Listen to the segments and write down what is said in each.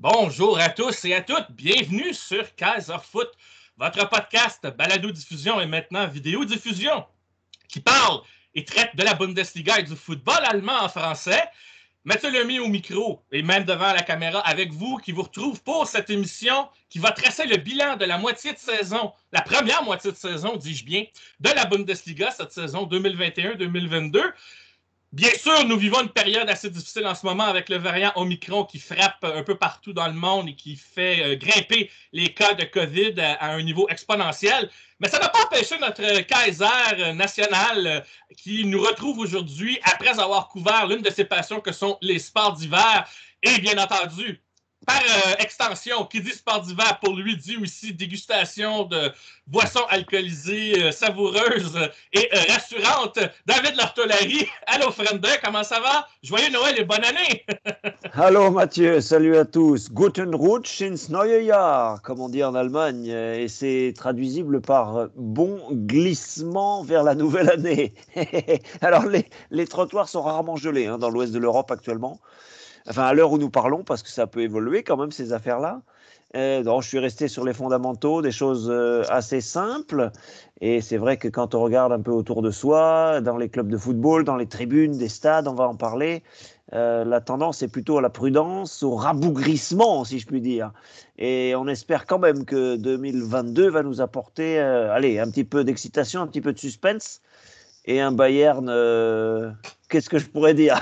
Bonjour à tous et à toutes, bienvenue sur Kaiser Foot, votre podcast balado-diffusion et maintenant vidéo-diffusion qui parle et traite de la Bundesliga et du football allemand en français. Mathieu Lemay au micro et même devant la caméra avec vous qui vous retrouve pour cette émission qui va tracer le bilan de la moitié de saison, la première moitié de saison, dis-je bien, de la Bundesliga cette saison 2021-2022. Bien sûr, nous vivons une période assez difficile en ce moment avec le variant Omicron qui frappe un peu partout dans le monde et qui fait grimper les cas de COVID à un niveau exponentiel. Mais ça n'a pas empêché notre Kaiser national qui nous retrouve aujourd'hui après avoir couvert l'une de ses passions que sont les sports d'hiver et bien entendu, par extension, qui dit sport d'hiver pour lui dit aussi dégustation de boissons alcoolisées savoureuses et rassurantes. David Lartolari, allô Frende, comment ça va? Joyeux Noël et bonne année! Allô Mathieu, salut à tous. Guten Rutsch ins neue Jahr, comme on dit en Allemagne, et c'est traduisible par bon glissement vers la nouvelle année. Alors les trottoirs sont rarement gelés dans l'ouest de l'Europe actuellement. Enfin, à l'heure où nous parlons, parce que ça peut évoluer quand même, ces affaires-là. Donc, je suis resté sur les fondamentaux, des choses assez simples. Et c'est vrai que quand on regarde un peu autour de soi, dans les clubs de football, dans les tribunes, des stades, on va en parler, la tendance est plutôt à la prudence, au rabougrissement, si je puis dire. Et on espère quand même que 2022 va nous apporter un petit peu d'excitation, un petit peu de suspense. Et un Bayern, qu'est-ce que je pourrais dire?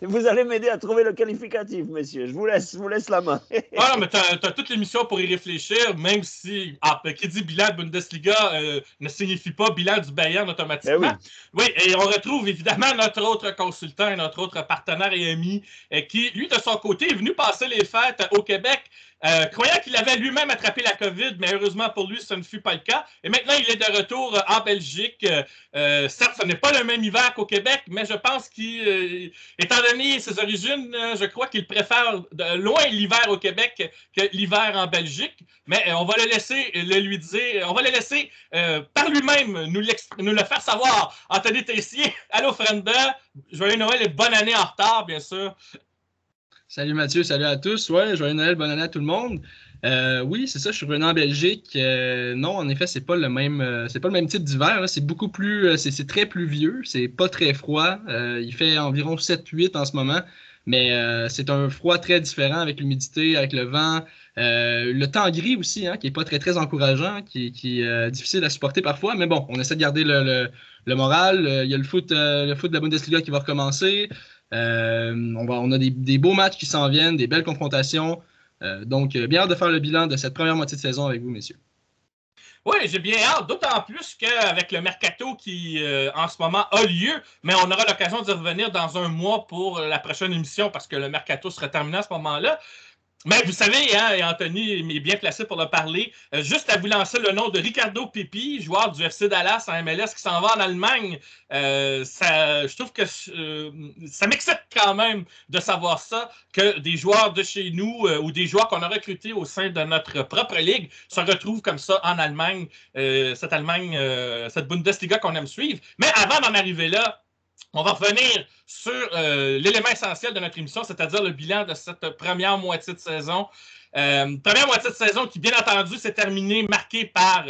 Vous allez m'aider à trouver le qualificatif, messieurs. Je vous laisse la main. Ah non, mais t'as toute l'émission pour y réfléchir, même si qui dit bilan de Bundesliga ne signifie pas bilan du Bayern automatiquement. Oui, et on retrouve évidemment notre autre consultant et notre autre partenaire et ami qui, lui, de son côté, est venu passer les fêtes au Québec. Croyant qu'il avait lui-même attrapé la COVID, mais heureusement pour lui, ce ne fut pas le cas. Et maintenant, il est de retour en Belgique. Certes, ce n'est pas le même hiver qu'au Québec, mais je pense étant donné ses origines, je crois qu'il préfère de loin l'hiver au Québec que l'hiver en Belgique. Mais on va le laisser lui dire, on va le laisser par lui-même nous le faire savoir. Anthony Tessier, allô Frenda, joyeux Noël et bonne année en retard, bien sûr. Salut Mathieu, salut à tous. Ouais, joyeux Noël, bonne année à tout le monde. Oui, c'est ça, je suis revenu en Belgique. Non, en effet, c'est pas le même type d'hiver. Là. C'est beaucoup plus, c'est très pluvieux, c'est pas très froid. Il fait environ 7-8 en ce moment, mais c'est un froid très différent avec l'humidité, avec le vent. Le temps gris aussi, qui est pas très, très encourageant, qui est difficile à supporter parfois. Mais bon, on essaie de garder le moral. Il y a le foot de la Bundesliga qui va recommencer. On a des beaux matchs qui s'en viennent, des belles confrontations. Donc, bien hâte de faire le bilan de cette première moitié de saison avec vous, messieurs. Oui, j'ai bien hâte, d'autant plus qu'avec le mercato qui, en ce moment, a lieu, mais on aura l'occasion d'y revenir dans un mois pour la prochaine émission parce que le mercato sera terminé à ce moment-là. Mais vous savez, et Anthony est bien placé pour le parler, juste à vous lancer le nom de Ricardo Pepi, joueur du FC Dallas en MLS qui s'en va en Allemagne. Je trouve que ça m'excite quand même de savoir ça, que des joueurs de chez nous ou des joueurs qu'on a recrutés au sein de notre propre ligue se retrouvent comme ça en Allemagne, cette Bundesliga qu'on aime suivre. Mais avant d'en arriver là, on va revenir sur l'élément essentiel de notre émission, c'est-à-dire le bilan de cette première moitié de saison. Première moitié de saison qui, bien entendu, s'est terminée marquée par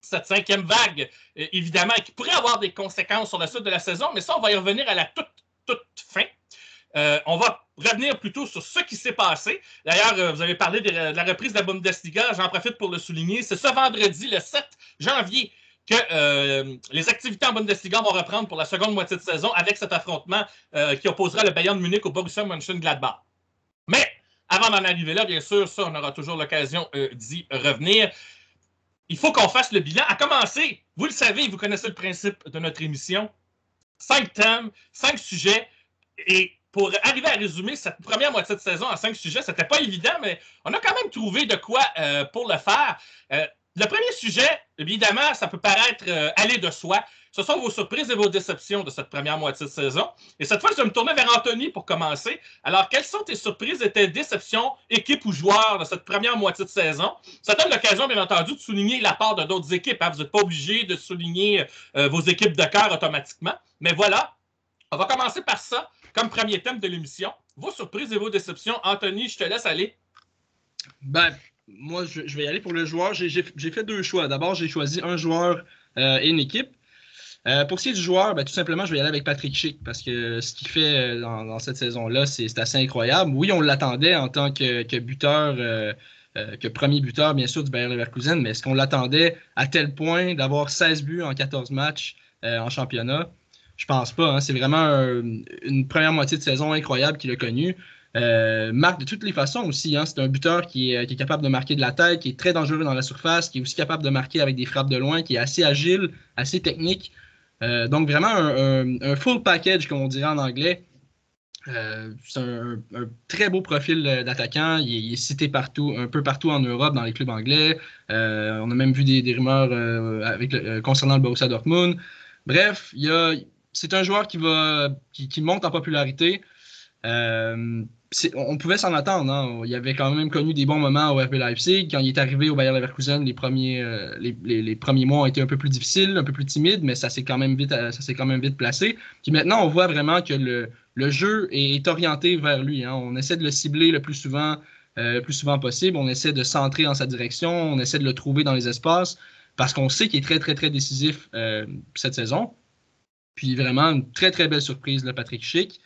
cette cinquième vague, évidemment, qui pourrait avoir des conséquences sur la suite de la saison, mais ça, on va y revenir à la toute fin. On va revenir plutôt sur ce qui s'est passé. D'ailleurs, vous avez parlé de la reprise de la Bundesliga, j'en profite pour le souligner. C'est ce vendredi, le 7 janvier, que les activités en Bundesliga vont reprendre pour la seconde moitié de saison avec cet affrontement qui opposera le Bayern de Munich au Borussia Mönchengladbach. Mais avant d'en arriver là, bien sûr, ça, on aura toujours l'occasion d'y revenir. Il faut qu'on fasse le bilan. À commencer, vous le savez, vous connaissez le principe de notre émission. 5 thèmes, 5 sujets. Et pour arriver à résumer cette première moitié de saison en 5 sujets, c'était pas évident, mais on a quand même trouvé de quoi pour le faire. Le premier sujet, évidemment, ça peut paraître aller de soi. Ce sont vos surprises et vos déceptions de cette première moitié de saison. Et cette fois, je vais me tourner vers Anthony pour commencer. Alors, quelles sont tes surprises et tes déceptions, équipes ou joueurs, de cette première moitié de saison? Ça donne l'occasion, bien entendu, de souligner la part de d'autres équipes. Vous n'êtes pas obligé de souligner vos équipes de cœur automatiquement. Mais voilà, On va commencer par ça, comme premier thème de l'émission. Vos surprises et vos déceptions. Anthony, je te laisse aller. Ben, moi, je vais y aller pour le joueur. J'ai fait 2 choix. D'abord, j'ai choisi un joueur et une équipe. Pour ce qui est du joueur, ben, tout simplement, je vais y aller avec Patrick Schick parce que ce qu'il fait dans cette saison-là, c'est assez incroyable. Oui, on l'attendait en tant que buteur, que premier buteur, bien sûr, du Bayer Leverkusen, mais est-ce qu'on l'attendait à tel point d'avoir 16 buts en 14 matchs en championnat? Je pense pas. Hein. C'est vraiment une première moitié de saison incroyable qu'il a connue. Marque de toutes les façons aussi. Hein. C'est un buteur qui est capable de marquer de la tête, qui est très dangereux dans la surface, qui est aussi capable de marquer avec des frappes de loin, qui est assez agile, assez technique. Donc vraiment un full package, comme on dirait en anglais. C'est un très beau profil d'attaquant. Il est cité partout, un peu partout en Europe, dans les clubs anglais. On a même vu des rumeurs concernant le Borussia Dortmund. Bref, c'est un joueur qui monte en popularité. On pouvait s'en attendre. Hein. Il avait quand même connu des bons moments au RB Leipzig. Quand il est arrivé au Bayer Leverkusen, les premiers mois ont été un peu plus difficiles, un peu plus timides, mais ça s'est quand même vite placé. Puis maintenant, on voit vraiment que le jeu est orienté vers lui. Hein. On essaie de le cibler le plus souvent possible. On essaie de centrer en sa direction. On essaie de le trouver dans les espaces parce qu'on sait qu'il est très, très, très décisif cette saison. Puis vraiment, une très, très belle surprise, là, Patrick Schick.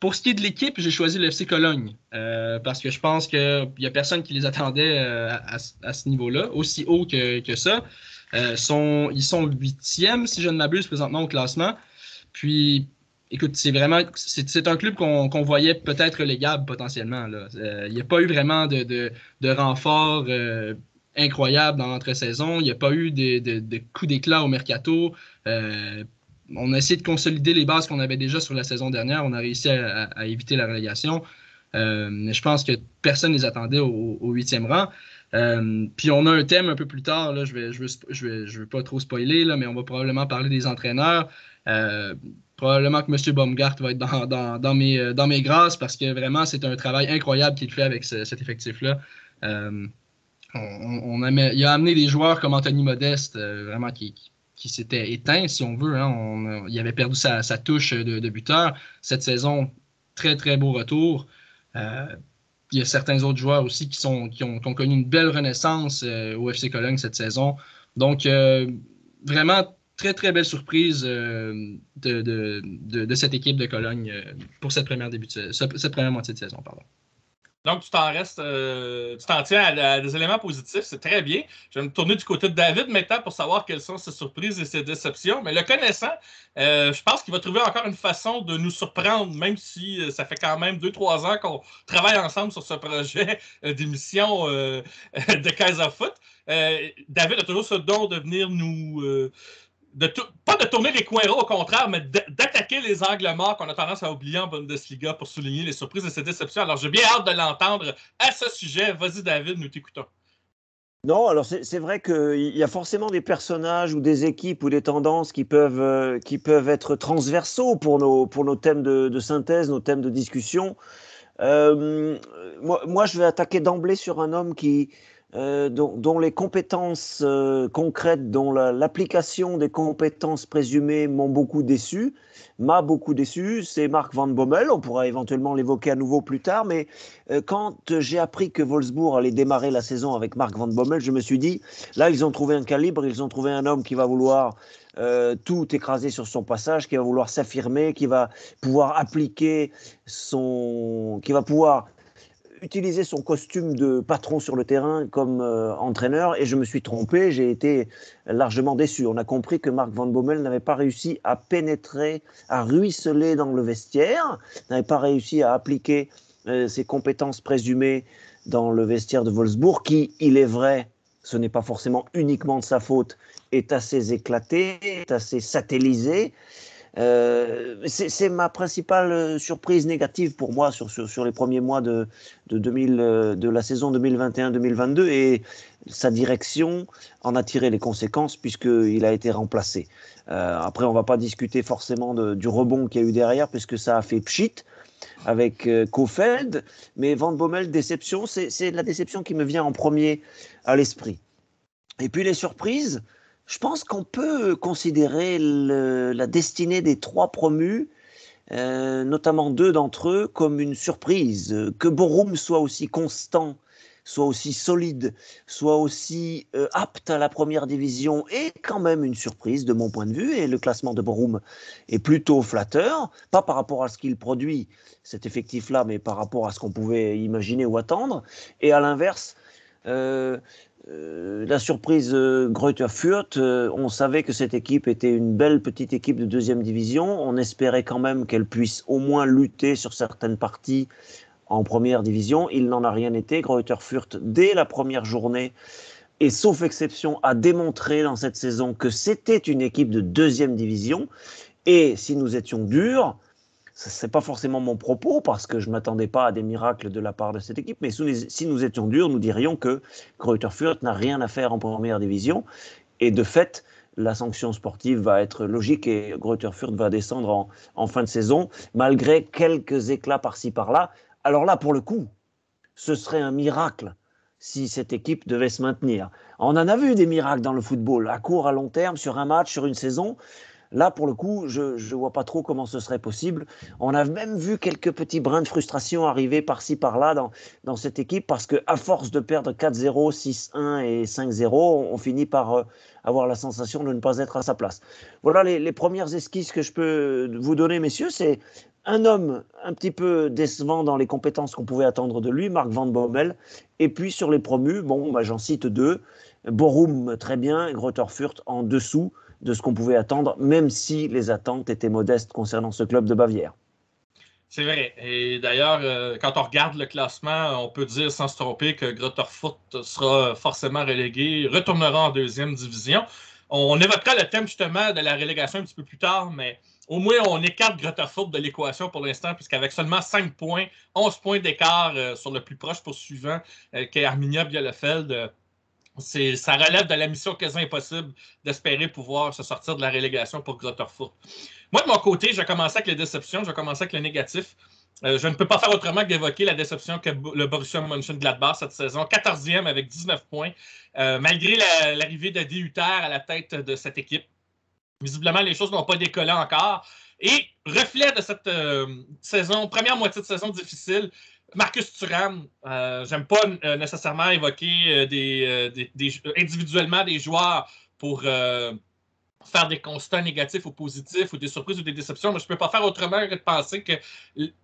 Pour ce qui est de l'équipe, j'ai choisi le FC Cologne parce que je pense qu'il n'y a personne qui les attendait à ce niveau-là, aussi haut que ça. Ils sont 8e, si je ne m'abuse, présentement au classement. Puis, écoute, c'est un club qu'on voyait peut-être relégable potentiellement. Il n'y a pas eu vraiment de renfort incroyable dans l'entre-saison. Il n'y a pas eu de coups d'éclat au mercato. On a essayé de consolider les bases qu'on avait déjà sur la saison dernière. On a réussi à éviter la relégation. Je pense que personne ne les attendait au 8e rang. Puis on a un thème un peu plus tard. Là, je veux pas trop spoiler, là, mais on va probablement parler des entraîneurs. Probablement que M. Baumgart va être dans mes grâces parce que vraiment, c'est un travail incroyable qu'il fait avec cet effectif-là. Il a amené des joueurs comme Anthony Modeste, vraiment qui s'était éteint, si on veut. Hein. Il avait perdu sa touche de buteur. Cette saison, très, très beau retour. Il y a certains autres joueurs aussi qui ont connu une belle renaissance au FC Cologne cette saison. Donc, vraiment, très, très belle surprise de cette équipe de Cologne pour cette première moitié de saison. Pardon. Donc, tu t'en tiens à des éléments positifs, c'est très bien. Je vais me tourner du côté de David maintenant pour savoir quelles sont ses surprises et ses déceptions. Mais le connaissant, je pense qu'il va trouver encore une façon de nous surprendre, même si ça fait quand même 2-3 ans qu'on travaille ensemble sur ce projet d'émission de Kaiser Foot. David a toujours ce don de venir nous... pas de tourner les coins ronds, au contraire, mais d'attaquer les angles morts qu'on a tendance à oublier en Bundesliga pour souligner les surprises et ses déceptions. Alors, j'ai bien hâte de l'entendre à ce sujet. Vas-y, David, nous t'écoutons. Non, alors c'est vrai qu'il y a forcément des personnages ou des équipes ou des tendances qui peuvent être transversaux pour nos thèmes de synthèse, nos thèmes de discussion. Moi, je vais attaquer d'emblée sur un homme dont les compétences concrètes, dont l'application des compétences présumées m'a beaucoup déçu, c'est Mark Van Bommel. On pourra éventuellement l'évoquer à nouveau plus tard, mais quand j'ai appris que Wolfsburg allait démarrer la saison avec Mark Van Bommel, je me suis dit, là, ils ont trouvé un calibre, ils ont trouvé un homme qui va vouloir tout écraser sur son passage, qui va vouloir s'affirmer, qui va pouvoir qui va pouvoir utiliser son costume de patron sur le terrain comme entraîneur, et je me suis trompé, j'ai été largement déçu. On a compris que Mark Van Bommel n'avait pas réussi à pénétrer, à ruisseler dans le vestiaire, n'avait pas réussi à appliquer ses compétences présumées dans le vestiaire de Wolfsburg, qui, il est vrai, ce n'est pas forcément uniquement de sa faute, est assez éclaté, est assez satellisé. C'est ma principale surprise négative pour moi sur les premiers mois de la saison 2021-2022, et sa direction en a tiré les conséquences puisqu'il a été remplacé. Après, on ne va pas discuter forcément du rebond qu'il y a eu derrière puisque ça a fait pchit avec Kofeld, mais Van Bommel, déception, c'est la déception qui me vient en premier à l'esprit. Et puis les surprises, je pense qu'on peut considérer la destinée des 3 promus notamment 2 d'entre eux, comme une surprise. Que Borum soit aussi constant, soit aussi solide, soit aussi apte à la première division est quand même une surprise de mon point de vue. Et le classement de Borum est plutôt flatteur, pas par rapport à ce qu'il produit, cet effectif-là, mais par rapport à ce qu'on pouvait imaginer ou attendre. Et à l'inverse, la surprise Greuther Fürth, on savait que cette équipe était une belle petite équipe de deuxième division. On espérait quand même qu'elle puisse au moins lutter sur certaines parties en première division. Il n'en a rien été. Greuther Fürth, dès la première journée, et sauf exception, a démontré dans cette saison que c'était une équipe de deuxième division. Et si nous étions durs, ce n'est pas forcément mon propos, parce que je ne m'attendais pas à des miracles de la part de cette équipe, mais si nous étions durs, nous dirions que Greuther Fürth n'a rien à faire en première division. Et de fait, la sanction sportive va être logique et Greuther Fürth va descendre en fin de saison, malgré quelques éclats par-ci par-là. Alors là, pour le coup, ce serait un miracle si cette équipe devait se maintenir. On en a vu des miracles dans le football, à court, à long terme, sur un match, sur une saison. Là, pour le coup, je ne vois pas trop comment ce serait possible. On a même vu quelques petits brins de frustration arriver par-ci, par-là dans cette équipe, parce qu'à force de perdre 4-0, 6-1 et 5-0, on finit par avoir la sensation de ne pas être à sa place. Voilà les premières esquisses que je peux vous donner, messieurs. C'est un homme un petit peu décevant dans les compétences qu'on pouvait attendre de lui, Mark Van Bommel. Et puis sur les promus, j'en cite 2. Borum, très bien, Greuther Fürth en dessous de ce qu'on pouvait attendre, même si les attentes étaient modestes concernant ce club de Bavière. C'est vrai. Et d'ailleurs, quand on regarde le classement, on peut dire sans se tromper que Greuther Fürth sera forcément relégué, retournera en deuxième division. On évoquera le thème justement de la relégation un petit peu plus tard, mais au moins on écarte Greuther Fürth de l'équation pour l'instant, puisqu'avec seulement 5 points, 11 points d'écart sur le plus proche poursuivant, qui est Arminia Bielefeld, ça relève de la mission quasi impossible d'espérer pouvoir se sortir de la relégation pour Greuther Fürth. Moi, de mon côté, je vais commencer avec les déceptions, je vais commencer avec le négatif. Je ne peux pas faire autrement que d'évoquer la déception que le Borussia Mönchengladbach cette saison, 14e avec 19 points, malgré l'arrivée de Adi Hütter à la tête de cette équipe. Visiblement, les choses n'ont pas décollé encore. Et reflet de cette saison, première moitié de saison difficile, Marcus Thuram, j'aime pas nécessairement évoquer individuellement des joueurs pour faire des constats négatifs ou positifs ou des surprises ou des déceptions, mais je ne peux pas faire autrement que de penser que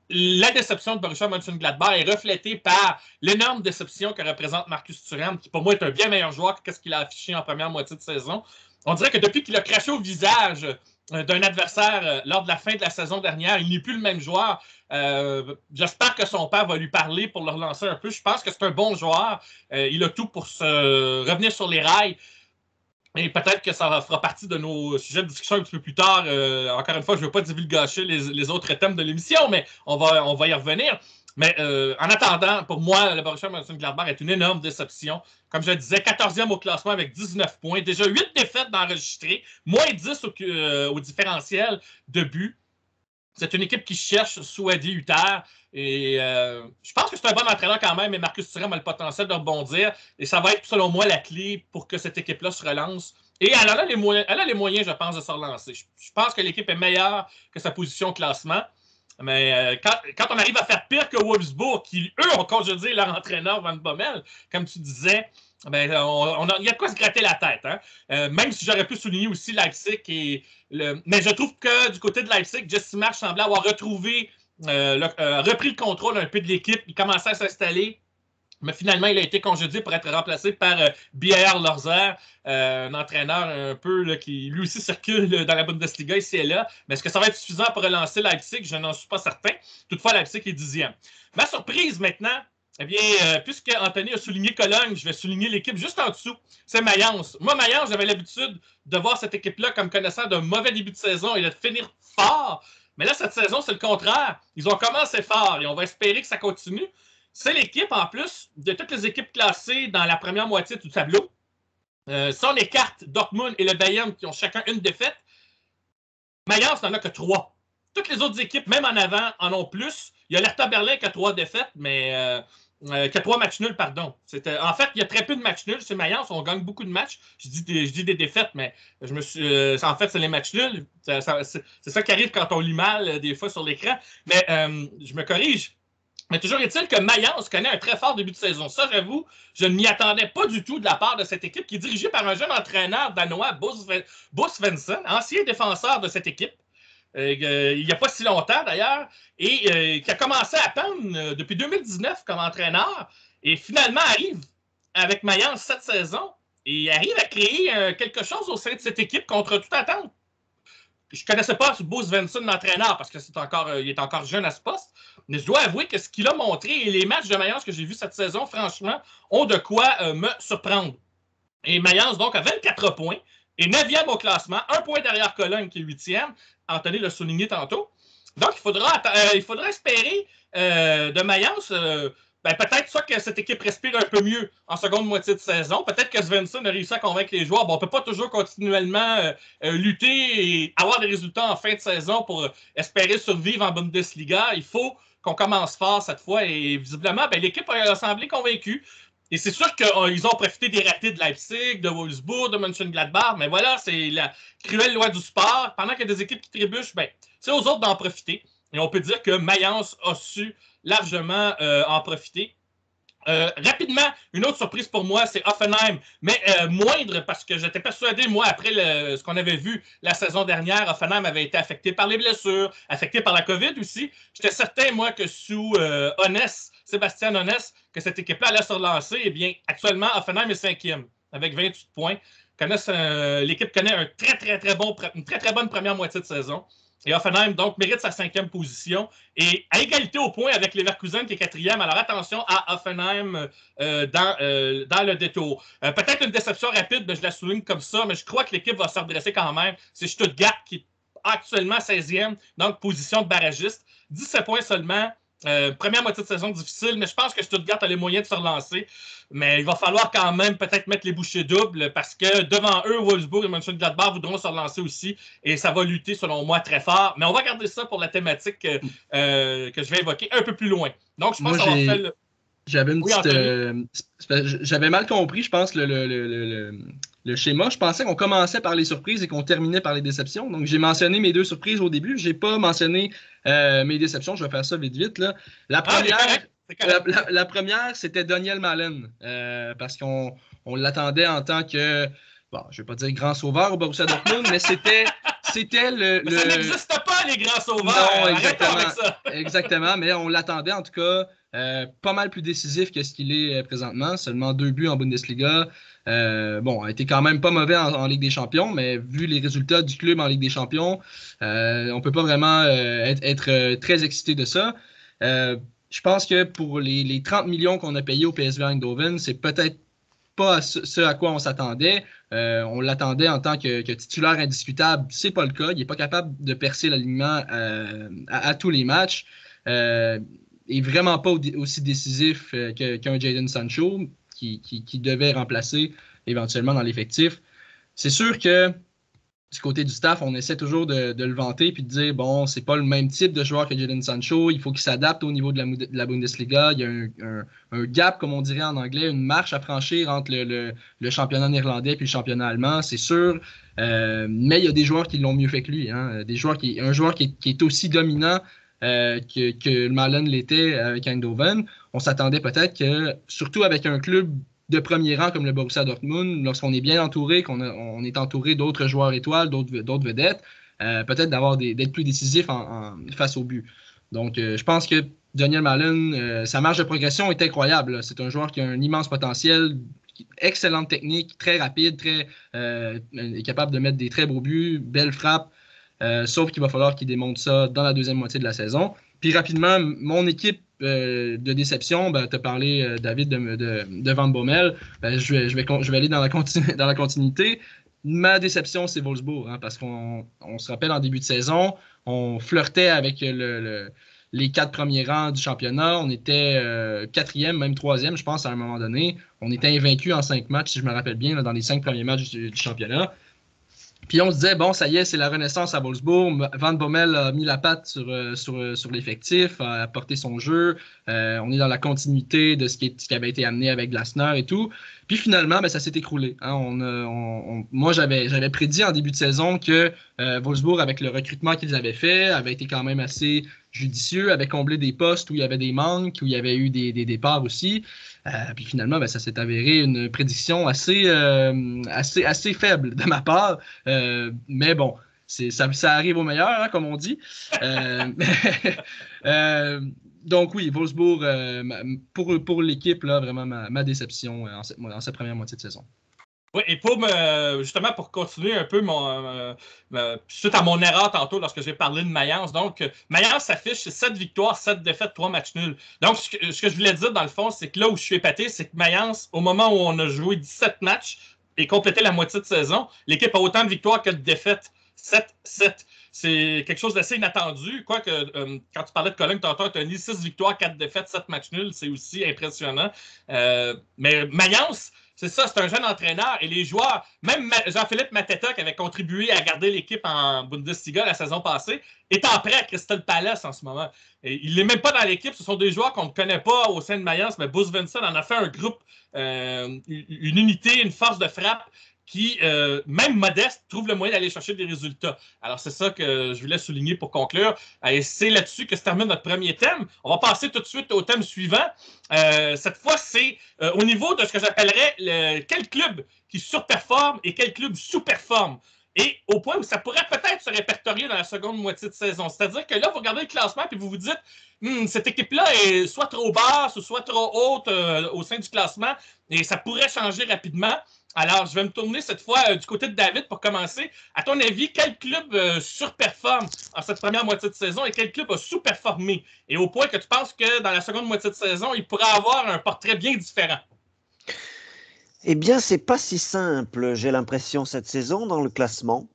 la déception de Borussia Mönchengladbach est reflétée par l'énorme déception que représente Marcus Thuram, qui pour moi est un bien meilleur joueur que ce qu'il a affiché en première moitié de saison. On dirait que depuis qu'il a craché au visage d'un adversaire lors de la fin de la saison dernière, il n'est plus le même joueur. J'espère que son père va lui parler pour le relancer un peu. Je pense que c'est un bon joueur. Il a tout pour se revenir sur les rails. Et peut-être que ça fera partie de nos sujets de discussion un petit peu plus tard. Encore une fois, je ne veux pas divulgacher les autres thèmes de l'émission, mais on va y revenir. Mais en attendant, pour moi, le Borussia Mönchengladbach est une énorme déception. Comme je le disais, 14e au classement avec 19 points. Déjà 8 défaites d'enregistrées, moins 10 au différentiel de but. C'est une équipe qui cherche sous Adi Hütter. Et je pense que c'est un bon entraîneur quand même, et Marcus Thuram a le potentiel de rebondir. Et ça va être, selon moi, la clé pour que cette équipe-là se relance. Et elle a les moyens, je pense, de se relancer. Je pense que l'équipe est meilleure que sa position au classement. Mais quand on arrive à faire pire que Wolfsburg, qui, eux, ont congédié leur entraîneur Van Bommel, comme tu disais, il y a de quoi se gratter la tête. Hein? Même si j'aurais pu souligner aussi Leipzig. Mais je trouve que du côté de Leipzig, Jesse Marsch semblait avoir repris le contrôle un peu de l'équipe. Il commençait à s'installer. Mais finalement, il a été congédié pour être remplacé par Bier Lorzer, un entraîneur un peu là, qui lui aussi circule dans la Bundesliga ici et là. Mais est-ce que ça va être suffisant pour relancer Leipzig? Je n'en suis pas certain. Toutefois, Leipzig est 10e. Ma surprise maintenant, eh bien, puisque Anthony a souligné Cologne, je vais souligner l'équipe juste en dessous. C'est Mayence. Moi, Mayence, j'avais l'habitude de voir cette équipe-là comme connaissant d'un mauvais début de saison et de finir fort. Mais là, cette saison, c'est le contraire. Ils ont commencé fort et on va espérer que ça continue. C'est l'équipe, en plus, de toutes les équipes classées dans la première moitié du tableau. Si on écarte Dortmund et le Bayern qui ont chacun une défaite, Mayence n'en a que 3. Toutes les autres équipes, même en avant, en ont plus. Il y a l'Hertha Berlin qui a 3 défaites, mais Que 3 matchs nuls, pardon. En fait, il y a très peu de matchs nuls. C'est Mayence, on gagne beaucoup de matchs. Je dis des défaites, mais en fait, c'est les matchs nuls. C'est ça qui arrive quand on lit mal, des fois, sur l'écran. Mais je me corrige. Mais toujours est-il que Mayence connaît un très fort début de saison. Ça, j'avoue, je ne m'y attendais pas du tout de la part de cette équipe qui est dirigée par un jeune entraîneur danois, Bo Svensson, ancien défenseur de cette équipe. Il n'y a pas si longtemps d'ailleurs, et qui a commencé à peine depuis 2019 comme entraîneur, et finalement arrive avec Mayence cette saison, et arrive à créer quelque chose au sein de cette équipe contre toute attente. Je ne connaissais pas Bo Svensson, l'entraîneur, parce qu'il est encore jeune à ce poste, mais je dois avouer que ce qu'il a montré et les matchs de Mayence que j'ai vus cette saison, franchement, ont de quoi me surprendre. Et Mayence, donc, a 24 points, et 9e au classement, 1 point derrière Cologne qui est 8e. Anthony l'a souligné tantôt. Donc, il faudra espérer de Mayence, peut-être soit que cette équipe respire un peu mieux en seconde moitié de saison. Peut-être que Svensson a réussi à convaincre les joueurs. Bon, on ne peut pas toujours continuellement lutter et avoir des résultats en fin de saison pour espérer survivre en Bundesliga. Il faut qu'on commence fort cette fois. Et visiblement, l'équipe a semblé convaincue. Et c'est sûr qu'ils ont profité des ratés de Leipzig, de Wolfsburg, de Mönchengladbach, mais voilà, c'est la cruelle loi du sport. Pendant qu'il y a des équipes qui trébuchent, c'est aux autres d'en profiter. Et on peut dire que Mayence a su largement en profiter. Rapidement, une autre surprise pour moi, c'est Hoffenheim, mais moindre parce que j'étais persuadé, moi, après ce qu'on avait vu la saison dernière, Hoffenheim avait été affecté par les blessures, affecté par la COVID aussi. J'étais certain, moi, que sous Sébastien Honest, que cette équipe-là allait se relancer. Eh bien, actuellement, Hoffenheim est 5e avec 28 points. L'équipe connaît une très, très bonne première moitié de saison. Et Hoffenheim, donc, mérite sa 5e position. Et à égalité au point avec Leverkusen, qui est 4e. Alors, attention à Hoffenheim dans le détour. Peut-être une déception rapide, je la souligne comme ça, mais je crois que l'équipe va se redresser quand même. C'est Stuttgart qui est actuellement 16e, donc position de barragiste. 17 points seulement. Première moitié de saison difficile, mais je pense que Stuttgart a les moyens de se relancer. Mais il va falloir quand même peut-être mettre les bouchées doubles parce que devant eux, Wolfsburg et Mönchengladbach voudront se relancer aussi et ça va lutter, selon moi, très fort. Mais on va garder ça pour la thématique que je vais évoquer un peu plus loin. Donc, je pense qu'on va faire le... J'avais une petite. J'avais mal compris, je pense, le schéma. Je pensais qu'on commençait par les surprises et qu'on terminait par les déceptions. Donc, j'ai mentionné mes 2 surprises au début. Je n'ai pas mentionné mes déceptions. Je vais faire ça vite, là. La première, c'était Daniel Malen. Parce qu'on l'attendait en tant que, bon, je ne vais pas dire grand sauveur au Borussia Dortmund, mais c'était le... Ça n'existe pas, les grands sauveurs. Non, exactement. Exactement, mais on l'attendait en tout cas pas mal plus décisif que ce qu'il est présentement. Seulement 2 buts en Bundesliga. A été quand même pas mauvais en Ligue des Champions, mais vu les résultats du club en Ligue des Champions, on ne peut pas vraiment être très excité de ça. Je pense que pour les 30 millions qu'on a payés au PSV Eindhoven, c'est peut-être pas ce à quoi on s'attendait. On l'attendait en tant que titulaire indiscutable. C'est pas le cas. Il n'est pas capable de percer l'alignement à tous les matchs. Et vraiment pas aussi décisif qu'un Jadon Sancho qui devait remplacer éventuellement dans l'effectif. C'est sûr que du côté du staff, on essaie toujours de le vanter puis de dire, bon, c'est pas le même type de joueur que Jadon Sancho, il faut qu'il s'adapte au niveau de la Bundesliga. Il y a un gap, comme on dirait en anglais, une marche à franchir entre le championnat néerlandais puis le championnat allemand, c'est sûr. Mais il y a des joueurs qui l'ont mieux fait que lui. Hein. Un joueur qui est aussi dominant que Malen l'était avec Eindhoven. On s'attendait peut-être que, surtout avec un club de premier rang comme le Borussia Dortmund, lorsqu'on est bien entouré, on est entouré d'autres joueurs étoiles, d'autres vedettes, peut-être d'être plus décisif face au but. Donc, je pense que Daniel Malen, sa marge de progression est incroyable. Là. C'est un joueur qui a un immense potentiel, excellente technique, très rapide, est capable de mettre des très beaux buts, belles frappes, sauf qu'il va falloir qu'il démontre ça dans la deuxième moitié de la saison. Puis rapidement, mon équipe de déception, tu as parlé, David, de Van Bommel. Je vais aller dans la continuité. Ma déception, c'est Wolfsburg, hein, parce qu'on se rappelle en début de saison, on flirtait avec les 4 premiers rangs du championnat. On était 4e, même 3e, je pense, à un moment donné. On était invaincu en 5 matchs, si je me rappelle bien, là, dans les 5 premiers matchs du championnat. Puis on se disait, bon, ça y est, c'est la renaissance à Wolfsburg. Van Bommel a mis la patte sur l'effectif, a apporté son jeu. On est dans la continuité de ce qui avait été amené avec Glasner et tout. Puis finalement, ben, ça s'est écroulé. Hein. Moi, j'avais prédit en début de saison que Wolfsburg, avec le recrutement qu'ils avaient fait, avait été quand même assez judicieux, avait comblé des postes où il y avait des manques, où il y avait eu des départs aussi. Puis finalement, ben, ça s'est avéré une prédiction assez faible de ma part. Mais bon, ça arrive au meilleur, hein, comme on dit. Donc oui, Wolfsburg, pour l'équipe, là, vraiment ma déception en cette première moitié de saison. Oui, et justement, pour continuer un peu suite à mon erreur tantôt lorsque j'ai parlé de Mayence, donc Mayence s'affiche 7 victoires, 7 défaites, 3 matchs nuls. Donc, ce que je voulais dire dans le fond, c'est que là où je suis épaté, c'est que Mayence, au moment où on a joué 17 matchs et complété la moitié de saison, l'équipe a autant de victoires que de défaites. 7-7. C'est quelque chose d'assez inattendu. Quoique, quand tu parlais de Cologne tantôt, tu as dit 6 victoires, 4 défaites, 7 matchs nuls. C'est aussi impressionnant. Mais Mayence, c'est ça, c'est un jeune entraîneur et les joueurs, même Jean-Philippe Mateta qui avait contribué à garder l'équipe en Bundesliga la saison passée, est en prêt à Crystal Palace en ce moment. Et il n'est même pas dans l'équipe, ce sont des joueurs qu'on ne connaît pas au sein de Mayence, mais Bruce Vincent en a fait un groupe, une unité, une force de frappe qui, même modeste, trouve le moyen d'aller chercher des résultats. Alors, c'est ça que je voulais souligner pour conclure. Et c'est là-dessus que se termine notre premier thème. On va passer tout de suite au thème suivant. Cette fois, c'est au niveau de ce que j'appellerais quel club qui surperforme et quel club sous-performe. Et au point où ça pourrait peut-être se répertorier dans la seconde moitié de saison. C'est-à-dire que là, vous regardez le classement et vous vous dites cette équipe-là est soit trop basse ou soit trop haute au sein du classement et ça pourrait changer rapidement. Alors, je vais me tourner cette fois du côté de David pour commencer. À ton avis, quel club surperforme en cette première moitié de saison et quel club a sous-performé? Et au point que tu penses que dans la seconde moitié de saison, il pourrait avoir un portrait bien différent. Eh bien, c'est pas si simple, j'ai l'impression, cette saison dans le classement.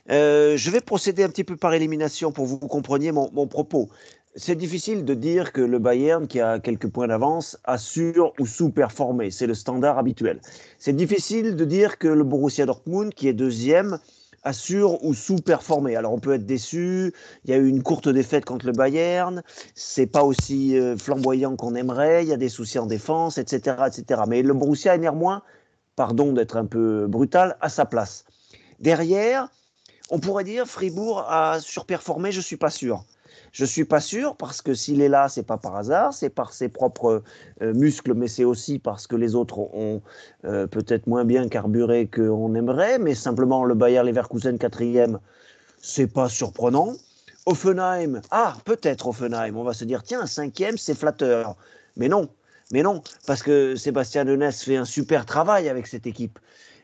Je vais procéder un petit peu par élimination pour que vous compreniez mon propos. C'est difficile de dire que le Bayern, qui a quelques points d'avance, a sur- ou sous-performé. C'est le standard habituel. C'est difficile de dire que le Borussia Dortmund, qui est deuxième, a sur- ou sous-performé. Alors, on peut être déçu. Il y a eu une courte défaite contre le Bayern. C'est pas aussi flamboyant qu'on aimerait. Il y a des soucis en défense, etc., etc. Mais le Borussia est néanmoins, pardon d'être un peu brutal, à sa place. Derrière, on pourrait dire Fribourg a surperformé, je ne suis pas sûr. Je ne suis pas sûr parce que s'il est là, ce n'est pas par hasard, c'est par ses propres muscles, mais c'est aussi parce que les autres ont peut-être moins bien carburé qu'on aimerait, mais simplement le Bayer Leverkusen 4e, ce n'est pas surprenant. Offenheim, peut-être Offenheim, on va se dire, tiens, 5e, c'est flatteur. Mais non, parce que Sébastien Denes fait un super travail avec cette équipe.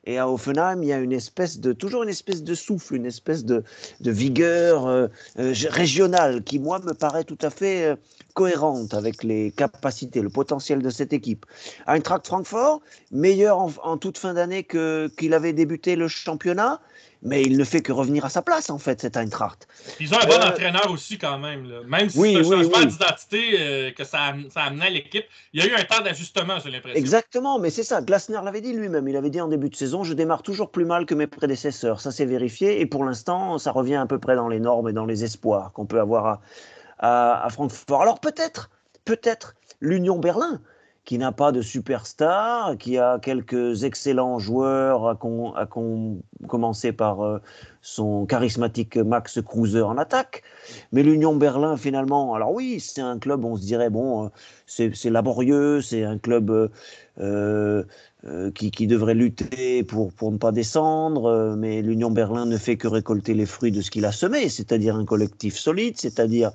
Et à Offenheim, il y a toujours une espèce de souffle, une espèce de vigueur régionale qui, moi, me paraît tout à fait cohérente avec les capacités, le potentiel de cette équipe. Eintracht Francfort, meilleur en toute fin d'année qu'il avait débuté le championnat, mais il ne fait que revenir à sa place, en fait, cet Eintracht. Ils ont un bon entraîneur aussi, quand même. Là. Même si c'est un changement d'identité que ça a amené à l'équipe, il y a eu un temps d'ajustement, j'ai l'impression. Exactement, mais c'est ça. Glasner l'avait dit lui-même. Il avait dit en début de saison, je démarre toujours plus mal que mes prédécesseurs. Ça s'est vérifié et pour l'instant, ça revient à peu près dans les normes et dans les espoirs qu'on peut avoir à Francfort. Alors peut-être l'Union Berlin, qui n'a pas de superstar, qui a quelques excellents joueurs, à commencer par son charismatique Max Kruse en attaque. Mais l'Union Berlin, finalement, alors oui, c'est un club, on se dirait, bon, c'est laborieux, c'est un club qui devrait lutter pour ne pas descendre, mais l'Union Berlin ne fait que récolter les fruits de ce qu'il a semé, c'est-à-dire un collectif solide, c'est-à-dire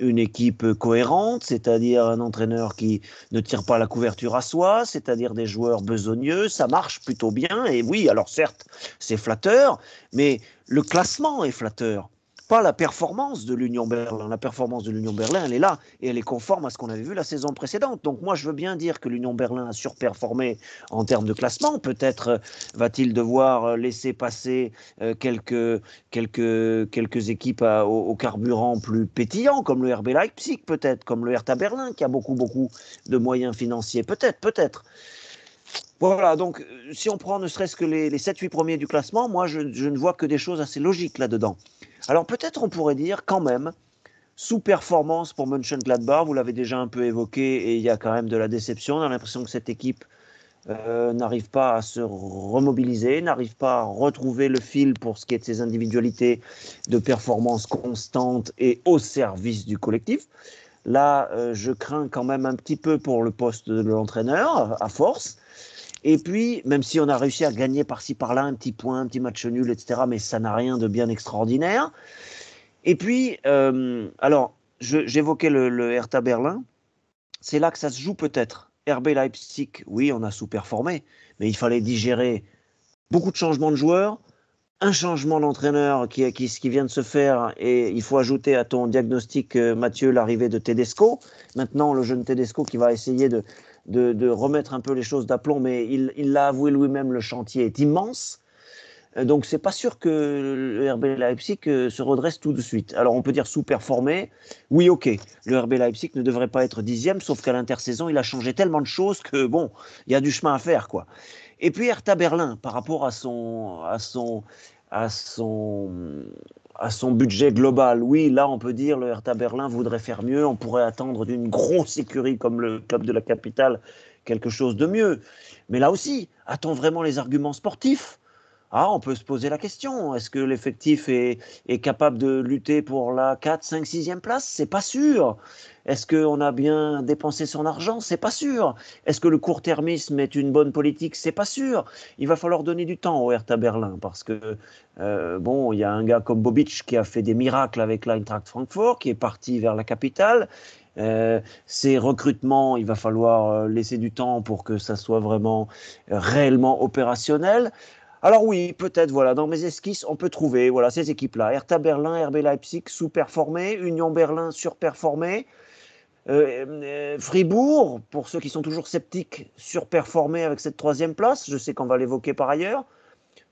une équipe cohérente, c'est-à-dire un entraîneur qui ne tire pas la couverture à soi, c'est-à-dire des joueurs besogneux, ça marche plutôt bien. Et oui, alors certes, c'est flatteur, mais le classement est flatteur. Pas la performance de l'Union Berlin. La performance de l'Union Berlin, elle est là et elle est conforme à ce qu'on avait vu la saison précédente. Donc moi, je veux bien dire que l'Union Berlin a surperformé en termes de classement. Peut-être va-t-il devoir laisser passer quelques équipes au carburant plus pétillant, comme le RB Leipzig, peut-être, comme le Hertha Berlin, qui a beaucoup de moyens financiers. Peut-être. Voilà, donc si on prend ne serait-ce que les 7-8 premiers du classement, moi je ne vois que des choses assez logiques là-dedans. Alors peut-être on pourrait dire quand même, sous-performance pour Mönchengladbach, vous l'avez déjà un peu évoqué, et il y a quand même de la déception. On a l'impression que cette équipe n'arrive pas à se remobiliser, n'arrive pas à retrouver le fil pour ce qui est de ses individualités de performance constante et au service du collectif. Là, je crains quand même un petit peu pour le poste de l'entraîneur, à force. Et puis, même si on a réussi à gagner par-ci par-là un petit point, un petit match nul, etc., mais ça n'a rien de bien extraordinaire. Et puis, alors, j'évoquais le Hertha Berlin. C'est là que ça se joue peut-être. RB Leipzig, oui, on a sous-performé, mais il fallait digérer beaucoup de changements de joueurs, un changement d'entraîneur qui vient de se faire, et il faut ajouter à ton diagnostic, Mathieu, l'arrivée de Tedesco. Maintenant, le jeune Tedesco qui va essayer de remettre un peu les choses d'aplomb, mais il l'a avoué lui-même, le chantier est immense. Donc, c'est pas sûr que le RB Leipzig se redresse tout de suite. Alors, on peut dire sous-performé. Oui, ok. Le RB Leipzig ne devrait pas être 10e, sauf qu'à l'intersaison, il a changé tellement de choses que, bon, il y a du chemin à faire, quoi. Et puis, Hertha Berlin, par rapport à son budget global, oui, là, on peut dire le Hertha Berlin voudrait faire mieux. On pourrait attendre d'une grosse écurie comme le club de la capitale quelque chose de mieux. Mais là aussi, a-t-on vraiment les arguments sportifs ? Ah, on peut se poser la question. Est-ce que l'effectif est capable de lutter pour la 4, 5, 6e place? C'est pas sûr. Est-ce qu'on a bien dépensé son argent? C'est pas sûr. Est-ce que le court-termisme est une bonne politique? C'est pas sûr. Il va falloir donner du temps au Hertha Berlin parce que, bon, il y a un gars comme Bobic qui a fait des miracles avec l'Eintracht Francfort, qui est parti vers la capitale. Ces recrutements, il va falloir laisser du temps pour que ça soit vraiment réellement opérationnel. Alors oui, peut-être, voilà, dans mes esquisses, on peut trouver voilà, ces équipes-là. Hertha Berlin, RB Leipzig, sous-performé. Union Berlin, surperformé. Fribourg, pour ceux qui sont toujours sceptiques, surperformé avec cette 3e place. Je sais qu'on va l'évoquer par ailleurs.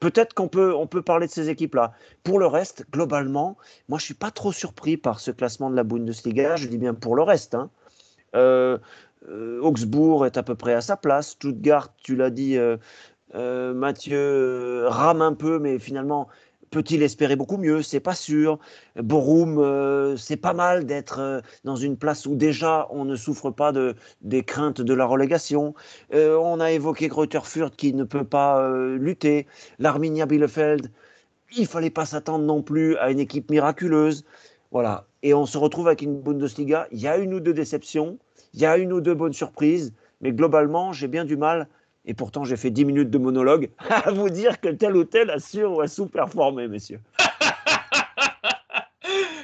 Peut-être on peut parler de ces équipes-là. Pour le reste, globalement, moi, je ne suis pas trop surpris par ce classement de la Bundesliga. Je dis bien pour le reste. Hein. Augsbourg est à peu près à sa place. Stuttgart, tu l'as dit... Mathieu rame un peu, mais finalement, peut-il espérer beaucoup mieux? C'est pas sûr. Bochum, c'est pas mal d'être dans une place où déjà on ne souffre pas des craintes de la relégation. On a évoqué Greuther Fürth qui ne peut pas lutter. L'Arminia Bielefeld, il fallait pas s'attendre non plus à une équipe miraculeuse. Voilà. Et on se retrouve avec une Bundesliga. Il y a une ou deux déceptions, il y a une ou deux bonnes surprises, mais globalement, j'ai bien du mal. Et pourtant, j'ai fait 10 minutes de monologue à vous dire que tel ou tel a sur ou a sous-performé, messieurs.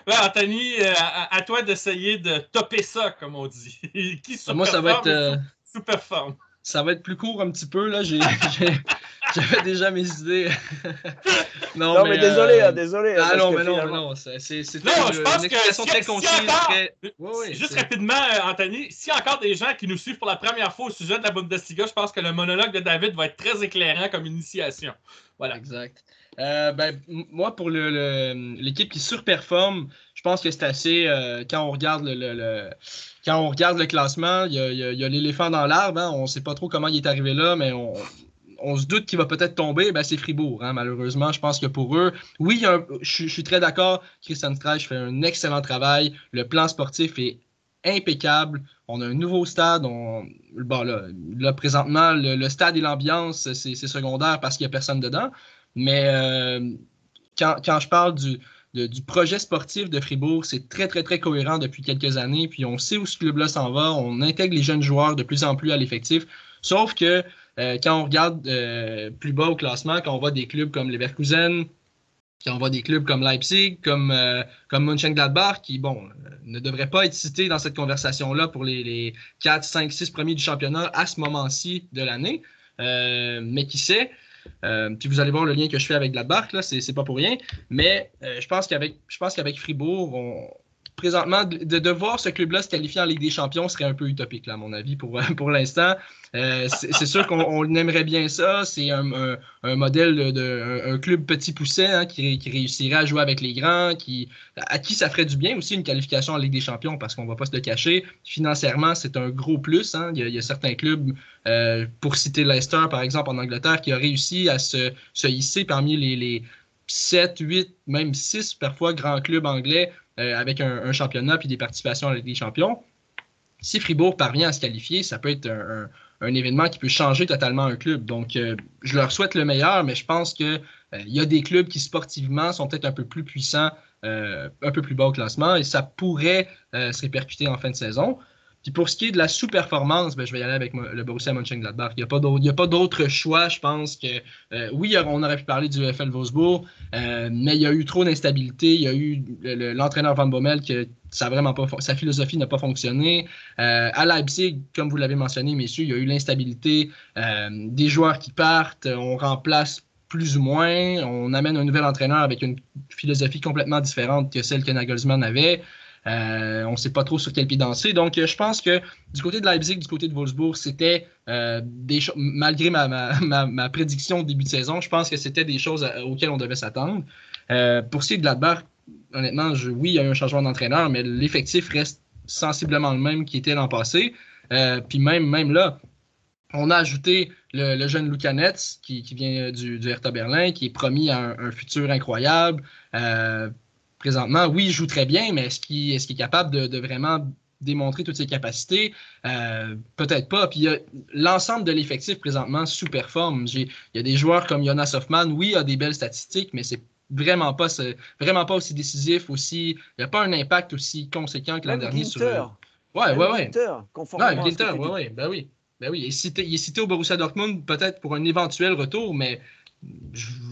Ouais, Anthony, à toi d'essayer de topper ça, comme on dit. Qui sous-performe? Moi, ça va être, sous-performe? Ça va être plus court un petit peu. Là, j'avais déjà mes idées. Non, mais désolé, désolé. Ah non, mais finalement... non, c'est je pense une expression très concise. Juste rapidement, Anthony, s'il y a encore des gens qui nous suivent pour la première fois au sujet de la Bundesliga, je pense que le monologue de David va être très éclairant comme initiation. Voilà. Exact. Moi, pour l'équipe qui surperforme, je pense que c'est assez. Quand on regarde quand on regarde le classement, il y a l'éléphant dans l'arbre. Hein, on ne sait pas trop comment il est arrivé là, mais on se doute qu'il va peut-être tomber. C'est Fribourg, hein, malheureusement. Je pense que pour eux, oui, je suis très d'accord. Christian Streich fait un excellent travail. Le plan sportif est impeccable. On a un nouveau stade. Là, présentement, le stade et l'ambiance, c'est secondaire parce qu'il n'y a personne dedans. Mais quand je parle du projet sportif de Fribourg, c'est très, très, très cohérent depuis quelques années. Puis on sait où ce club-là s'en va. On intègre les jeunes joueurs de plus en plus à l'effectif. Sauf que quand on regarde plus bas au classement, quand on voit des clubs comme Leverkusen, quand on voit des clubs comme Leipzig, comme Mönchengladbach, qui, ne devraient pas être cités dans cette conversation-là pour les 4, 5, 6 premiers du championnat à ce moment-ci de l'année. Mais qui sait? Puis vous allez voir le lien que je fais avec Gladbach, là, c'est pas pour rien. Mais je pense qu'avec Fribourg, présentement, de voir ce club-là se qualifier en Ligue des Champions serait un peu utopique, là, à mon avis, pour l'instant. C'est sûr qu'on aimerait bien ça. C'est un modèle un club petit pousset hein, qui réussirait à jouer avec les grands, à qui ça ferait du bien aussi une qualification en Ligue des Champions, parce qu'on ne va pas se le cacher. Financièrement, c'est un gros plus. Hein. Il y a certains clubs, pour citer Leicester, par exemple, en Angleterre, qui a réussi à se hisser parmi les 7, 8, même 6 parfois grands clubs anglais avec un championnat puis des participations à la Ligue des Champions. Si Fribourg parvient à se qualifier, ça peut être un événement qui peut changer totalement un club. Donc, je leur souhaite le meilleur, mais je pense qu'il y a des clubs qui sportivement sont peut-être un peu plus puissants, un peu plus bas au classement, et ça pourrait se répercuter en fin de saison. Puis pour ce qui est de la sous-performance, je vais y aller avec le Borussia Mönchengladbach. Il n'y a pas d'autre choix, je pense que... oui, on aurait pu parler du VfL Wolfsburg, mais il y a eu trop d'instabilité. Il y a eu l'entraîneur Van Bommel que sa philosophie n'a pas fonctionné. À Leipzig, comme vous l'avez mentionné, messieurs, il y a eu l'instabilité, des joueurs qui partent, on remplace plus ou moins, on amène un nouvel entraîneur avec une philosophie complètement différente que celle que Nagelsmann avait. On ne sait pas trop sur quel pied danser. Donc, je pense que du côté de Leipzig, du côté de Wolfsburg, c'était malgré ma prédiction au début de saison, je pense que c'était des choses auxquelles on devait s'attendre. Pour ce qui est de Gladbach, honnêtement, oui, il y a eu un changement d'entraîneur, mais l'effectif reste sensiblement le même qu'il était l'an passé. Puis même là, on a ajouté le jeune Luka Netz qui vient du Hertha Berlin, qui est promis à un futur incroyable. Présentement, oui, il joue très bien, mais est-ce qu'il est capable de vraiment démontrer toutes ses capacités? Peut-être pas. Puis l'ensemble de l'effectif présentement sous-performe. Il y a des joueurs comme Jonas Hoffmann, oui, il a des belles statistiques, mais c'est vraiment pas aussi décisif, il n'y a pas un impact aussi conséquent que l'an dernier sur le... Ouais. Ginter, ouais. Ben oui. Il est cité au Borussia Dortmund peut-être pour un éventuel retour, mais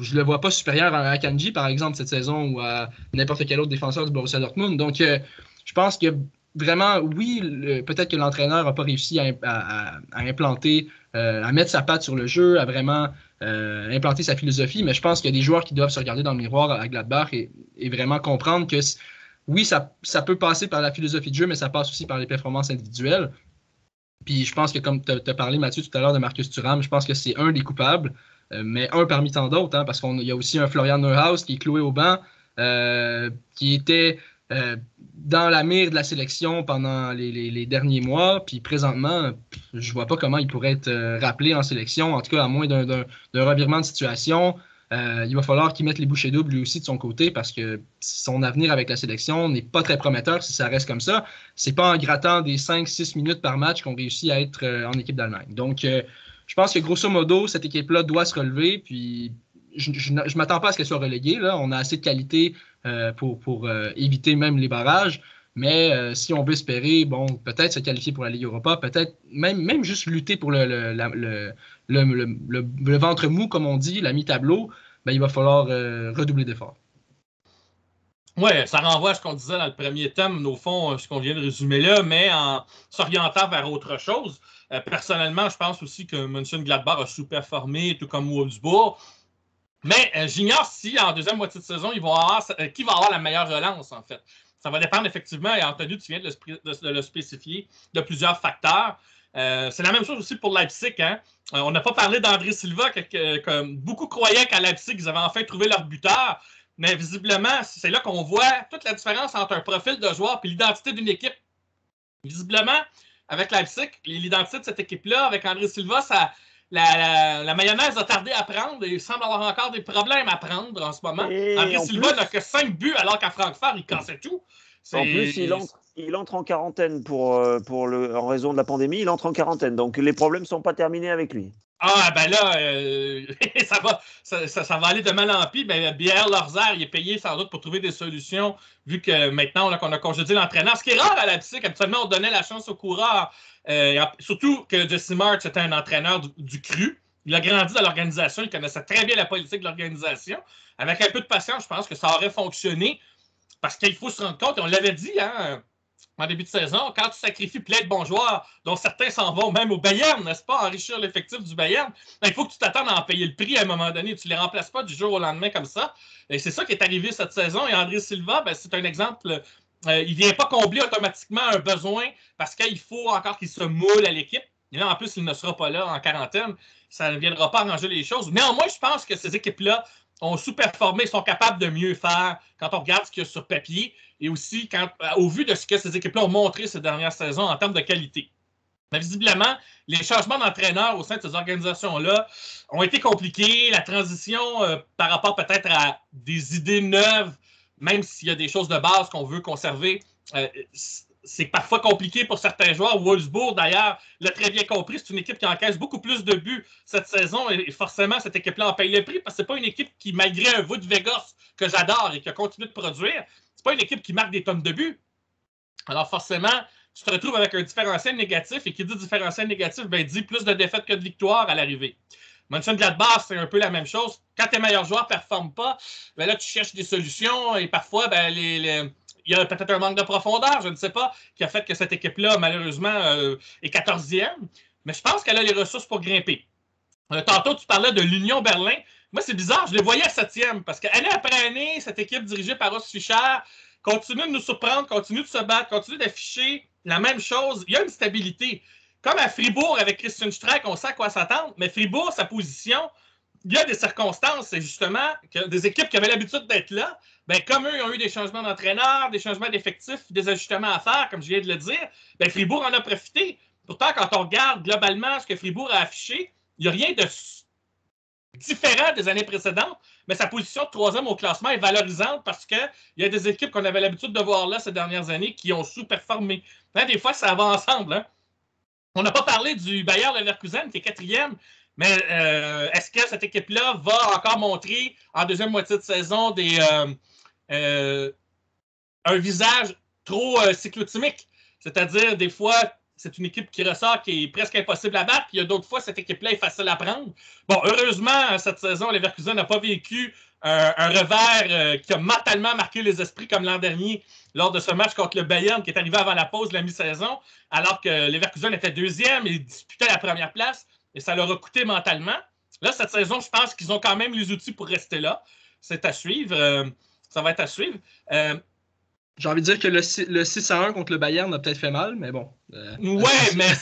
je le vois pas supérieur à Akanji, par exemple, cette saison, ou à n'importe quel autre défenseur du Borussia Dortmund. Donc, je pense que vraiment, oui, peut-être que l'entraîneur n'a pas réussi à implanter, à mettre sa patte sur le jeu, à vraiment implanter sa philosophie, mais je pense qu'il y a des joueurs qui doivent se regarder dans le miroir à Gladbach et vraiment comprendre que oui, ça peut passer par la philosophie de jeu, mais ça passe aussi par les performances individuelles. Puis je pense que, comme tu as parlé, Mathieu, tout à l'heure de Marcus Thuram, je pense que c'est un des coupables, mais un parmi tant d'autres, hein, parce qu'il y a aussi un Florian Neuhaus qui est cloué au banc, qui était dans la mire de la sélection pendant les derniers mois, puis présentement, je vois pas comment il pourrait être rappelé en sélection, en tout cas à moins d'un revirement de situation. Il va falloir qu'il mette les bouchées doubles lui aussi de son côté, parce que son avenir avec la sélection n'est pas très prometteur si ça reste comme ça. C'est pas en grattant des 5-6 minutes par match qu'on réussit à être en équipe d'Allemagne. Donc, je pense que grosso modo, cette équipe-là doit se relever, puis je ne m'attends pas à ce qu'elle soit reléguée. Là. On a assez de qualité pour éviter même les barrages, mais si on veut espérer, peut-être se qualifier pour la Ligue Europa, peut-être même juste lutter pour le ventre mou, comme on dit, la mi-tableau, il va falloir redoubler d'efforts. Oui, ça renvoie à ce qu'on disait dans le premier thème, au fond, ce qu'on vient de résumer là, mais en s'orientant vers autre chose. Personnellement, je pense aussi que Mönchengladbach a sous-performé, tout comme Wolfsburg. Mais j'ignore si, en deuxième moitié de saison, qui va avoir la meilleure relance, en fait. Ça va dépendre effectivement, et Anthony, tu viens de le spécifier, de plusieurs facteurs. C'est la même chose aussi pour Leipzig. Hein? On n'a pas parlé d'André Silva, que beaucoup croyaient qu'à Leipzig, ils avaient enfin trouvé leur buteur. Mais visiblement, c'est là qu'on voit toute la différence entre un profil de joueur et l'identité d'une équipe. Visiblement, avec Leipzig, l'identité de cette équipe-là, avec André Silva, la mayonnaise a tardé à prendre et il semble avoir encore des problèmes à prendre en ce moment. André Silva n'a que 5 buts alors qu'à Francfort, il cassait tout. En plus, il entre en quarantaine en raison de la pandémie. Il entre en quarantaine. Donc, les problèmes ne sont pas terminés avec lui. Ah, ben là, ça va aller de mal en pis. Ben, Bière Lorzer, il est payé sans doute pour trouver des solutions, vu que maintenant, qu'on a congédié l'entraîneur. Ce qui est rare à Leipzig, habituellement, on donnait la chance aux coureurs. Surtout que Jesse March était un entraîneur du cru. Il a grandi dans l'organisation, il connaissait très bien la politique de l'organisation. Avec un peu de patience, je pense que ça aurait fonctionné. Parce qu'il faut se rendre compte, et on l'avait dit, en début de saison, quand tu sacrifies plein de bons joueurs, dont certains s'en vont même au Bayern, n'est-ce pas, enrichir l'effectif du Bayern, il faut que tu t'attendes à en payer le prix à un moment donné. Tu ne les remplaces pas du jour au lendemain comme ça. Et c'est ça qui est arrivé cette saison. Et André Silva, c'est un exemple il ne vient pas combler automatiquement un besoin parce qu'il faut encore qu'il se moule à l'équipe. Et là, en plus, il ne sera pas là en quarantaine. Ça ne viendra pas arranger les choses. Néanmoins, je pense que ces équipes-là ont sous-performé, sont capables de mieux faire quand on regarde ce qu'il y a sur papier et aussi au vu de ce que ces équipes-là ont montré ces dernières saisons en termes de qualité. Mais visiblement, les changements d'entraîneurs au sein de ces organisations-là ont été compliqués. La transition par rapport peut-être à des idées neuves, même s'il y a des choses de base qu'on veut conserver, c'est parfois compliqué pour certains joueurs. Wolfsburg, d'ailleurs, l'a très bien compris. C'est une équipe qui encaisse beaucoup plus de buts cette saison et forcément, cette équipe-là en paye le prix parce que c'est pas une équipe qui, malgré un Wout Vegas que j'adore et qui a continué de produire, c'est pas une équipe qui marque des tonnes de buts. Alors forcément, tu te retrouves avec un différentiel négatif et qui dit différentiel négatif, ben dit plus de défaites que de victoires à l'arrivée. Mönchengladbach, c'est un peu la même chose. Quand tes meilleurs joueurs ne performent pas, ben là, tu cherches des solutions et parfois, ben, il y a peut-être un manque de profondeur, je ne sais pas, qui a fait que cette équipe-là, malheureusement, est 14e. Mais je pense qu'elle a les ressources pour grimper. Tantôt, tu parlais de l'Union Berlin. Moi, c'est bizarre, je les voyais à 7e parce qu'année après année, cette équipe dirigée par Urs Fischer continue de nous surprendre, continue de se battre, continue d'afficher la même chose. Il y a une stabilité. Comme à Fribourg avec Christian Streich, on sait à quoi s'attendre, mais Fribourg, sa position, il y a des circonstances, c'est justement que des équipes qui avaient l'habitude d'être là, ben, comme eux, ils ont eu des changements d'entraîneur, des changements d'effectifs, des ajustements à faire, comme je viens de le dire, ben, Fribourg en a profité. Pourtant, quand on regarde globalement ce que Fribourg a affiché, il n'y a rien de différent des années précédentes, mais sa position de 3e au classement est valorisante parce qu'il y a des équipes qu'on avait l'habitude de voir là ces dernières années qui ont sous-performé. Hein, des fois, ça va ensemble. Hein? On n'a pas parlé du Bayer Leverkusen qui est 4e, mais est-ce que cette équipe-là va encore montrer en deuxième moitié de saison un visage trop cyclotimique? C'est-à-dire, des fois, c'est une équipe qui ressort qui est presque impossible à battre, puis il y a d'autres fois, cette équipe-là est facile à prendre. Bon, heureusement, cette saison, Leverkusen n'a pas vécu un revers qui a mentalement marqué les esprits comme l'an dernier lors de ce match contre le Bayern qui est arrivé avant la pause de la mi-saison, alors que Leverkusen était 2e et disputait la première place, et ça leur a coûté mentalement. Là, cette saison, je pense qu'ils ont quand même les outils pour rester là. C'est à suivre. Ça va être à suivre. J'ai envie de dire que le 6-1 contre le Bayern a peut-être fait mal, mais bon. Mais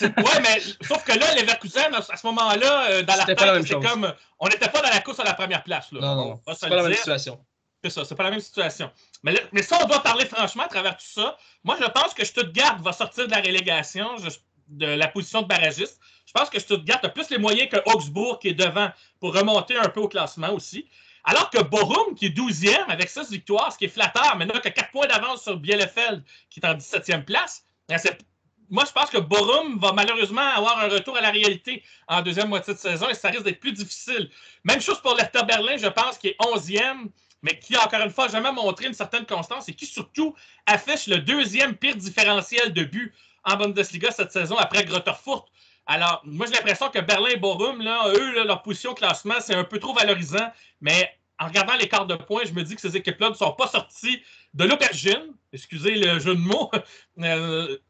sauf que là, Leverkusen, à ce moment-là, dans la tête, c'est comme on n'était pas dans la course à la première place. Là. Non, c'est pas la même situation. C'est ça, c'est pas la même situation. Mais ça, on doit parler franchement à travers tout ça. Moi, je pense que Stuttgart va sortir de la relégation, de la position de barragiste. Je pense que Stuttgart a plus les moyens que Augsbourg, qui est devant, pour remonter un peu au classement aussi. Alors que Bochum, qui est 12e avec 6 victoires, ce qui est flatteur, mais n'a que 4 points d'avance sur Bielefeld, qui est en 17e place. Moi, je pense que Bochum va malheureusement avoir un retour à la réalité en deuxième moitié de saison et ça risque d'être plus difficile. Même chose pour l'Hertha Berlin, je pense, qui est 11e, mais qui a encore une fois jamais montré une certaine constance et qui surtout affiche le 2e pire différentiel de buts en Bundesliga cette saison après Grotterfurt. Alors, moi, j'ai l'impression que Berlin et Bochum, eux, leur position au classement, c'est un peu trop valorisant. Mais en regardant les quarts de points, je me dis que ces équipes-là ne sont pas sorties de l'aubergine. Excusez le jeu de mots.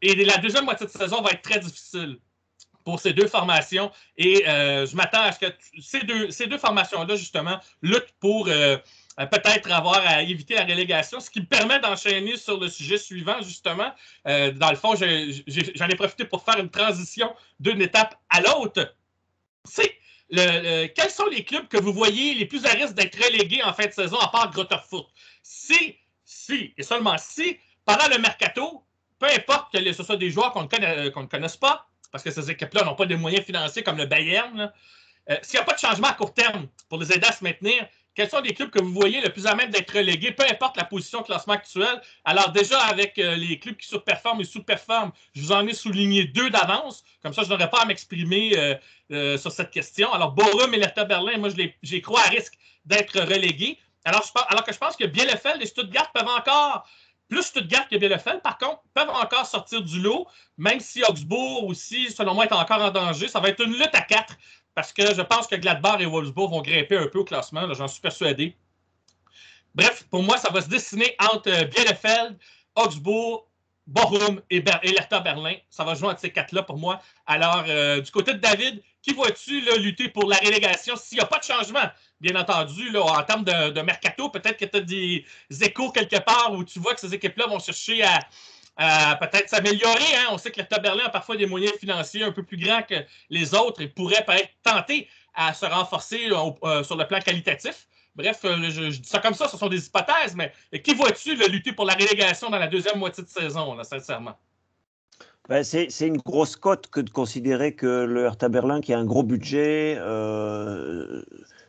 Et la deuxième moitié de saison va être très difficile pour ces deux formations. Et je m'attends à ce que ces deux formations-là, justement, luttent pour peut-être avoir à éviter la relégation, ce qui me permet d'enchaîner sur le sujet suivant, justement. Dans le fond, j'en ai profité pour faire une transition d'une étape à l'autre. Quels sont les clubs que vous voyez les plus à risque d'être relégués en fin de saison, à part Grotterfurt? Si, et seulement si, pendant le mercato, peu importe que ce soit des joueurs qu'on ne connaisse pas, parce que ces équipes-là n'ont pas de moyens financiers comme le Bayern, s'il n'y a pas de changement à court terme pour les aider à se maintenir, quels sont les clubs que vous voyez le plus à même d'être relégués, peu importe la position de classement actuelle? Alors déjà, avec les clubs qui surperforment et sous-performent, je vous en ai souligné 2 d'avance. Comme ça, je n'aurais pas à m'exprimer sur cette question. Alors, Bochum et l'Hertha Berlin, moi, j'y crois à risque d'être relégués. Alors que je pense que Bielefeld et Stuttgart peuvent encore, plus Stuttgart que Bielefeld, par contre, peuvent encore sortir du lot, même si Augsbourg aussi, selon moi, est encore en danger. Ça va être une lutte à 4. Parce que je pense que Gladbach et Wolfsburg vont grimper un peu au classement, là, j'en suis persuadé. Bref, pour moi, ça va se dessiner entre Bielefeld, Augsbourg, Bochum et l'Hertha Berlin. Ça va jouer entre ces quatre-là pour moi. Alors, du côté de David, qui vois-tu là, lutter pour la relégation s'il n'y a pas de changement? Bien entendu, là, en termes de mercato, peut-être que tu as des échos quelque part où tu vois que ces équipes-là vont chercher à peut-être s'améliorer. Hein? On sait que l'Hertha Berlin a parfois des moyens financiers un peu plus grands que les autres et pourrait peut-être tenter à se renforcer sur le plan qualitatif. Bref, je dis ça comme ça, ce sont des hypothèses, mais qui vois-tu lutter pour la relégation dans la deuxième moitié de saison, là, sincèrement? Ben, c'est une grosse cote que de considérer que le Hertha Berlin, qui a un gros budget,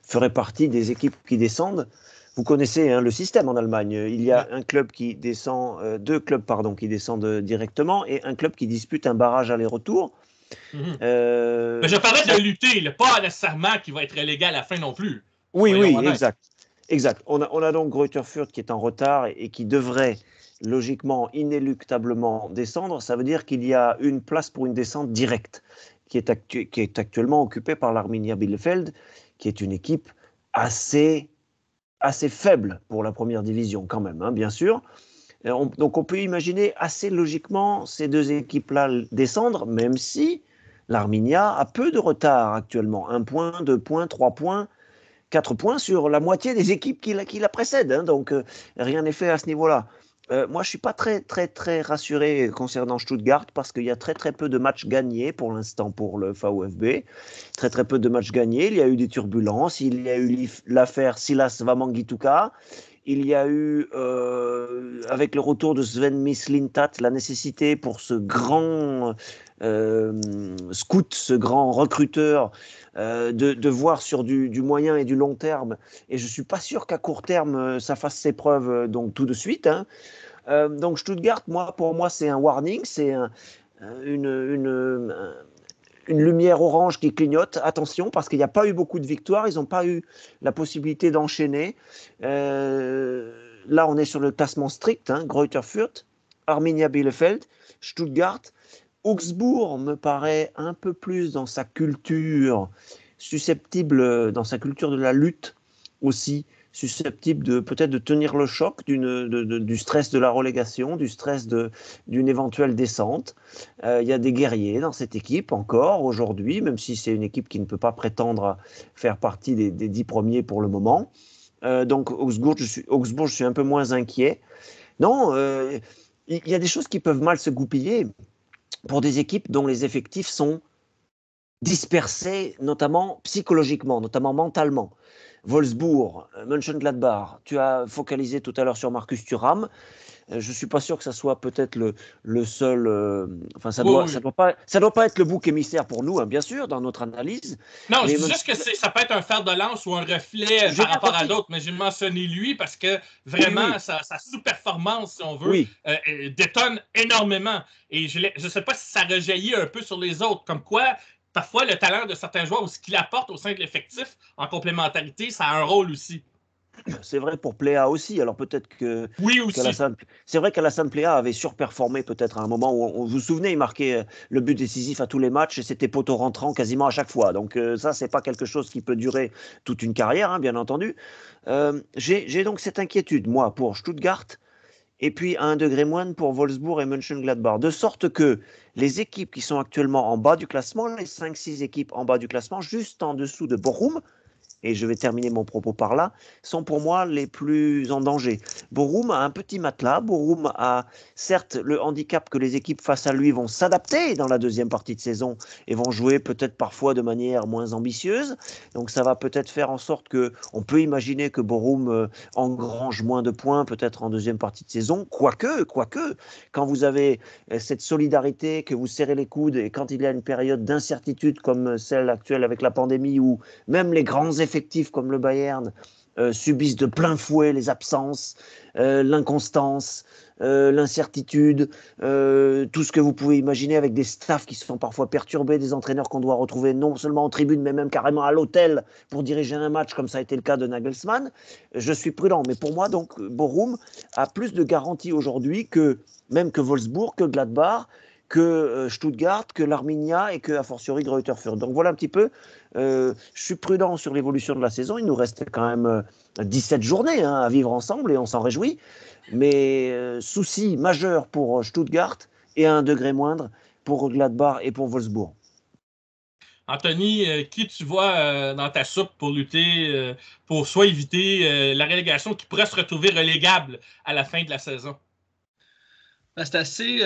ferait partie des équipes qui descendent. Vous connaissez hein, le système en Allemagne. Il y a un club qui descend, deux clubs pardon, qui descendent directement et un club qui dispute un barrage aller-retour. Mais je parlais de lutter, pas nécessairement qui va être relégué à la fin non plus. Oui, exact. On a donc Greuther Fürth qui est en retard et qui devrait logiquement, inéluctablement descendre. Ça veut dire qu'il y a une place pour une descente directe qui est actuellement occupée par l'Arminia Bielefeld, qui est une équipe assez faible pour la première division quand même, hein, bien sûr. Donc on peut imaginer assez logiquement ces deux équipes-là descendre, même si l'Arminia a peu de retard actuellement. 1 point, 2 points, 3 points, 4 points sur la moitié des équipes qui la précèdent. Hein, donc rien n'est fait à ce niveau-là. Moi, je ne suis pas très rassuré concernant Stuttgart parce qu'il y a très peu de matchs gagnés pour l'instant pour le VfB. Très peu de matchs gagnés. Il y a eu des turbulences. Il y a eu l'affaire Silas Wamangituka. Il y a eu, avec le retour de Sven Mislintat, la nécessité pour ce grand scout, ce grand recruteur, de voir sur du moyen et du long terme. Et je ne suis pas sûr qu'à court terme, ça fasse ses preuves donc tout de suite. Hein. Donc Stuttgart, pour moi, c'est un warning, c'est une lumière orange qui clignote. Attention, parce qu'il n'y a pas eu beaucoup de victoires, ils n'ont pas eu la possibilité d'enchaîner. Là, on est sur le classement strict, hein, Greuther Fürth, Arminia Bielefeld, Stuttgart. Augsbourg me paraît un peu plus dans sa culture, susceptible, dans sa culture de la lutte aussi, susceptible peut-être de tenir le choc du stress de la relégation, du stress d'une éventuelle descente. Il y a des guerriers dans cette équipe encore aujourd'hui, même si c'est une équipe qui ne peut pas prétendre à faire partie des 10 premiers pour le moment. Donc Augsbourg, je suis un peu moins inquiet. Non, il y a des choses qui peuvent mal se goupiller pour des équipes dont les effectifs sont dispersés, notamment psychologiquement, notamment mentalement. Wolfsburg, Mönchengladbach, tu as focalisé tout à l'heure sur Marcus Thuram. Je ne suis pas sûr que ça soit peut-être le seul. Enfin, ça doit pas être le bouc émissaire pour nous, hein, bien sûr, dans notre analyse. Non, je dis juste que ça peut être un fer de lance ou un reflet par rapport à d'autres, mais j'ai mentionné lui parce que vraiment, sa sous-performance, si on veut, détonne énormément. Et je ne sais pas si ça rejaillit un peu sur les autres, comme quoi. Parfois, le talent de certains joueurs ou ce qu'il apporte au sein de l'effectif en complémentarité, ça a un rôle aussi. C'est vrai pour Pléa aussi. Alors peut-être que. Oui, aussi. C'est vrai qu'Alassane Pléa avait surperformé peut-être à un moment où, vous vous souvenez, il marquait le but décisif à tous les matchs et c'était poteau rentrant quasiment à chaque fois. Donc ça, c'est pas quelque chose qui peut durer toute une carrière, hein, bien entendu. J'ai donc cette inquiétude, moi, pour Stuttgart. Et puis à un degré moindre pour Wolfsburg et Mönchengladbach. De sorte que les équipes qui sont actuellement en bas du classement, les 5-6 équipes en bas du classement, juste en dessous de Bochum, et je vais terminer mon propos par là, sont pour moi les plus en danger. Bochum a un petit matelas. Bochum a certes le handicap que les équipes face à lui vont s'adapter dans la deuxième partie de saison et vont jouer peut-être parfois de manière moins ambitieuse. Donc ça va peut-être faire en sorte qu'on peut imaginer que Bochum engrange moins de points peut-être en deuxième partie de saison. Quoique, quand vous avez cette solidarité, que vous serrez les coudes et quand il y a une période d'incertitude comme celle actuelle avec la pandémie où même les grands effectifs comme le Bayern subissent de plein fouet les absences, l'inconstance, l'incertitude, tout ce que vous pouvez imaginer avec des staffs qui sont parfois perturbés, des entraîneurs qu'on doit retrouver non seulement en tribune mais même carrément à l'hôtel pour diriger un match comme ça a été le cas de Nagelsmann. Je suis prudent, mais pour moi donc Bochum a plus de garanties aujourd'hui que même que Wolfsburg, que Gladbach, que Stuttgart, que l'Arminia et que, a fortiori, Greuther Fürth. Donc voilà un petit peu. Je suis prudent sur l'évolution de la saison. Il nous reste quand même 17 journées à vivre ensemble et on s'en réjouit. Mais souci majeur pour Stuttgart et à un degré moindre pour Gladbach et pour Wolfsburg. Anthony, qui tu vois dans ta soupe pour lutter, pour soit éviter la relégation qui pourrait se retrouver relégable à la fin de la saison? C'est assez.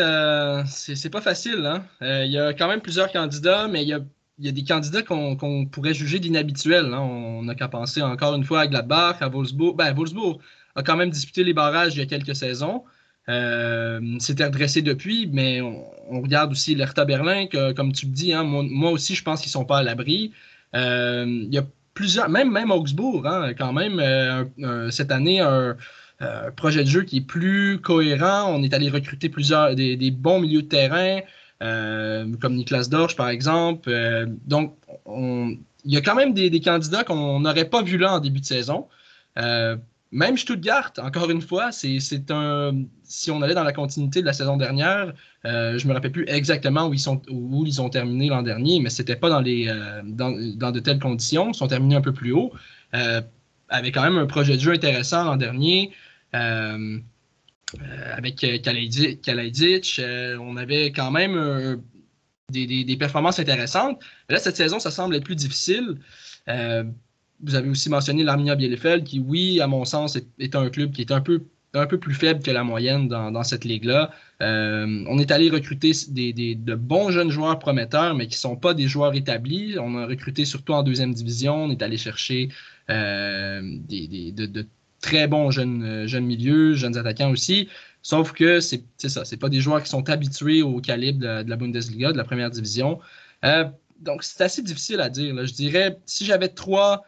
C'est pas facile, hein? Il y a quand même plusieurs candidats, mais il y a des candidats qu'on pourrait juger d'inhabituels, hein? On n'a qu'à penser encore une fois à Gladbach, à Wolfsburg. Wolfsburg a quand même disputé les barrages il y a quelques saisons. S'était redressé depuis, mais on regarde aussi l'Hertha Berlin, que, comme tu le dis, hein, moi aussi, je pense qu'ils ne sont pas à l'abri. Il y a plusieurs, même Augsbourg, hein, quand même, cette année, un projet de jeu qui est plus cohérent. On est allé recruter des bons milieux de terrain, comme Niklas Dorsch, par exemple. Donc, il y a quand même des candidats qu'on n'aurait pas vus là en début de saison. Même Stuttgart, encore une fois, si on allait dans la continuité de la saison dernière, je me rappelle plus exactement où ils ont terminé l'an dernier, mais c'était pas dans de telles conditions. Ils sont terminés un peu plus haut, avec quand même un projet de jeu intéressant l'an dernier, avec Kalajdzic. On avait quand même des performances intéressantes. Là, cette saison, ça semble être plus difficile. Vous avez aussi mentionné l'Arminia Bielefeld, qui, oui, à mon sens, est un club qui est un peu plus faible que la moyenne dans cette ligue-là. On est allé recruter de bons jeunes joueurs prometteurs, mais qui ne sont pas des joueurs établis. On a recruté surtout en deuxième division. On est allé chercher de très bons jeunes milieux, jeunes attaquants aussi. Sauf que c'est ça, c'est pas des joueurs qui sont habitués au calibre de la Bundesliga, de la première division. Donc, c'est assez difficile à dire, là. Je dirais, si j'avais 3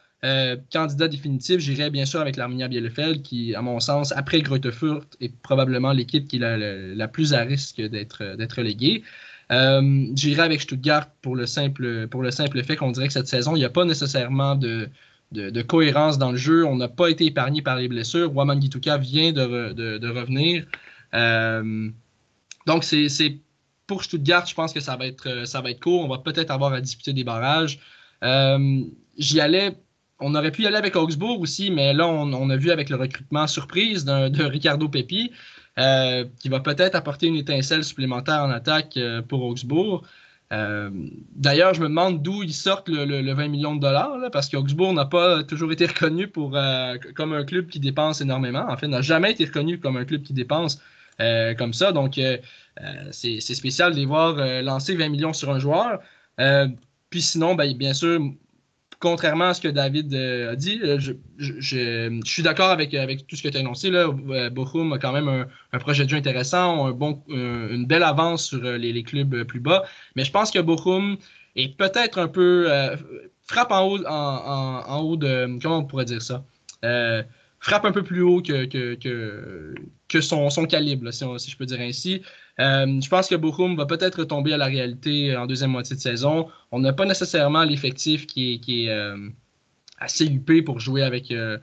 candidats définitifs, j'irais bien sûr avec l'Arminia Bielefeld, qui, à mon sens, après Greuther Fürth, est probablement l'équipe qui est la plus à risque d'être reléguée. J'irais avec Stuttgart pour le simple fait qu'on dirait que cette saison, il n'y a pas nécessairement de cohérence dans le jeu. On n'a pas été épargné par les blessures. Waman Gituka vient de revenir. Donc, c'est pour Stuttgart, je pense que ça va être court. On va peut-être avoir à disputer des barrages. On aurait pu y aller avec Augsbourg aussi, mais là, on a vu avec le recrutement surprise de Ricardo Pepi, qui va peut-être apporter une étincelle supplémentaire en attaque pour Augsbourg. D'ailleurs, je me demande d'où ils sortent le 20 millions de dollars, là, parce qu'Augsbourg n'a pas toujours été reconnu comme un club qui dépense énormément. En fait, n'a jamais été reconnu comme un club qui dépense comme ça. Donc, c'est spécial de les voir lancer 20 millions sur un joueur. Puis sinon, bien sûr, contrairement à ce que David a dit, je suis d'accord avec tout ce que tu as énoncé. Bochum a quand même un projet de jeu intéressant, une belle avance sur les clubs plus bas. Mais je pense que Bochum est peut-être un peu frappe en haut de... Comment on pourrait dire ça? Frappe un peu plus haut que son calibre, là, si je peux dire ainsi. Je pense que Bochum va peut-être retomber à la réalité en deuxième moitié de saison. On n'a pas nécessairement l'effectif qui est assez huppé pour jouer avec le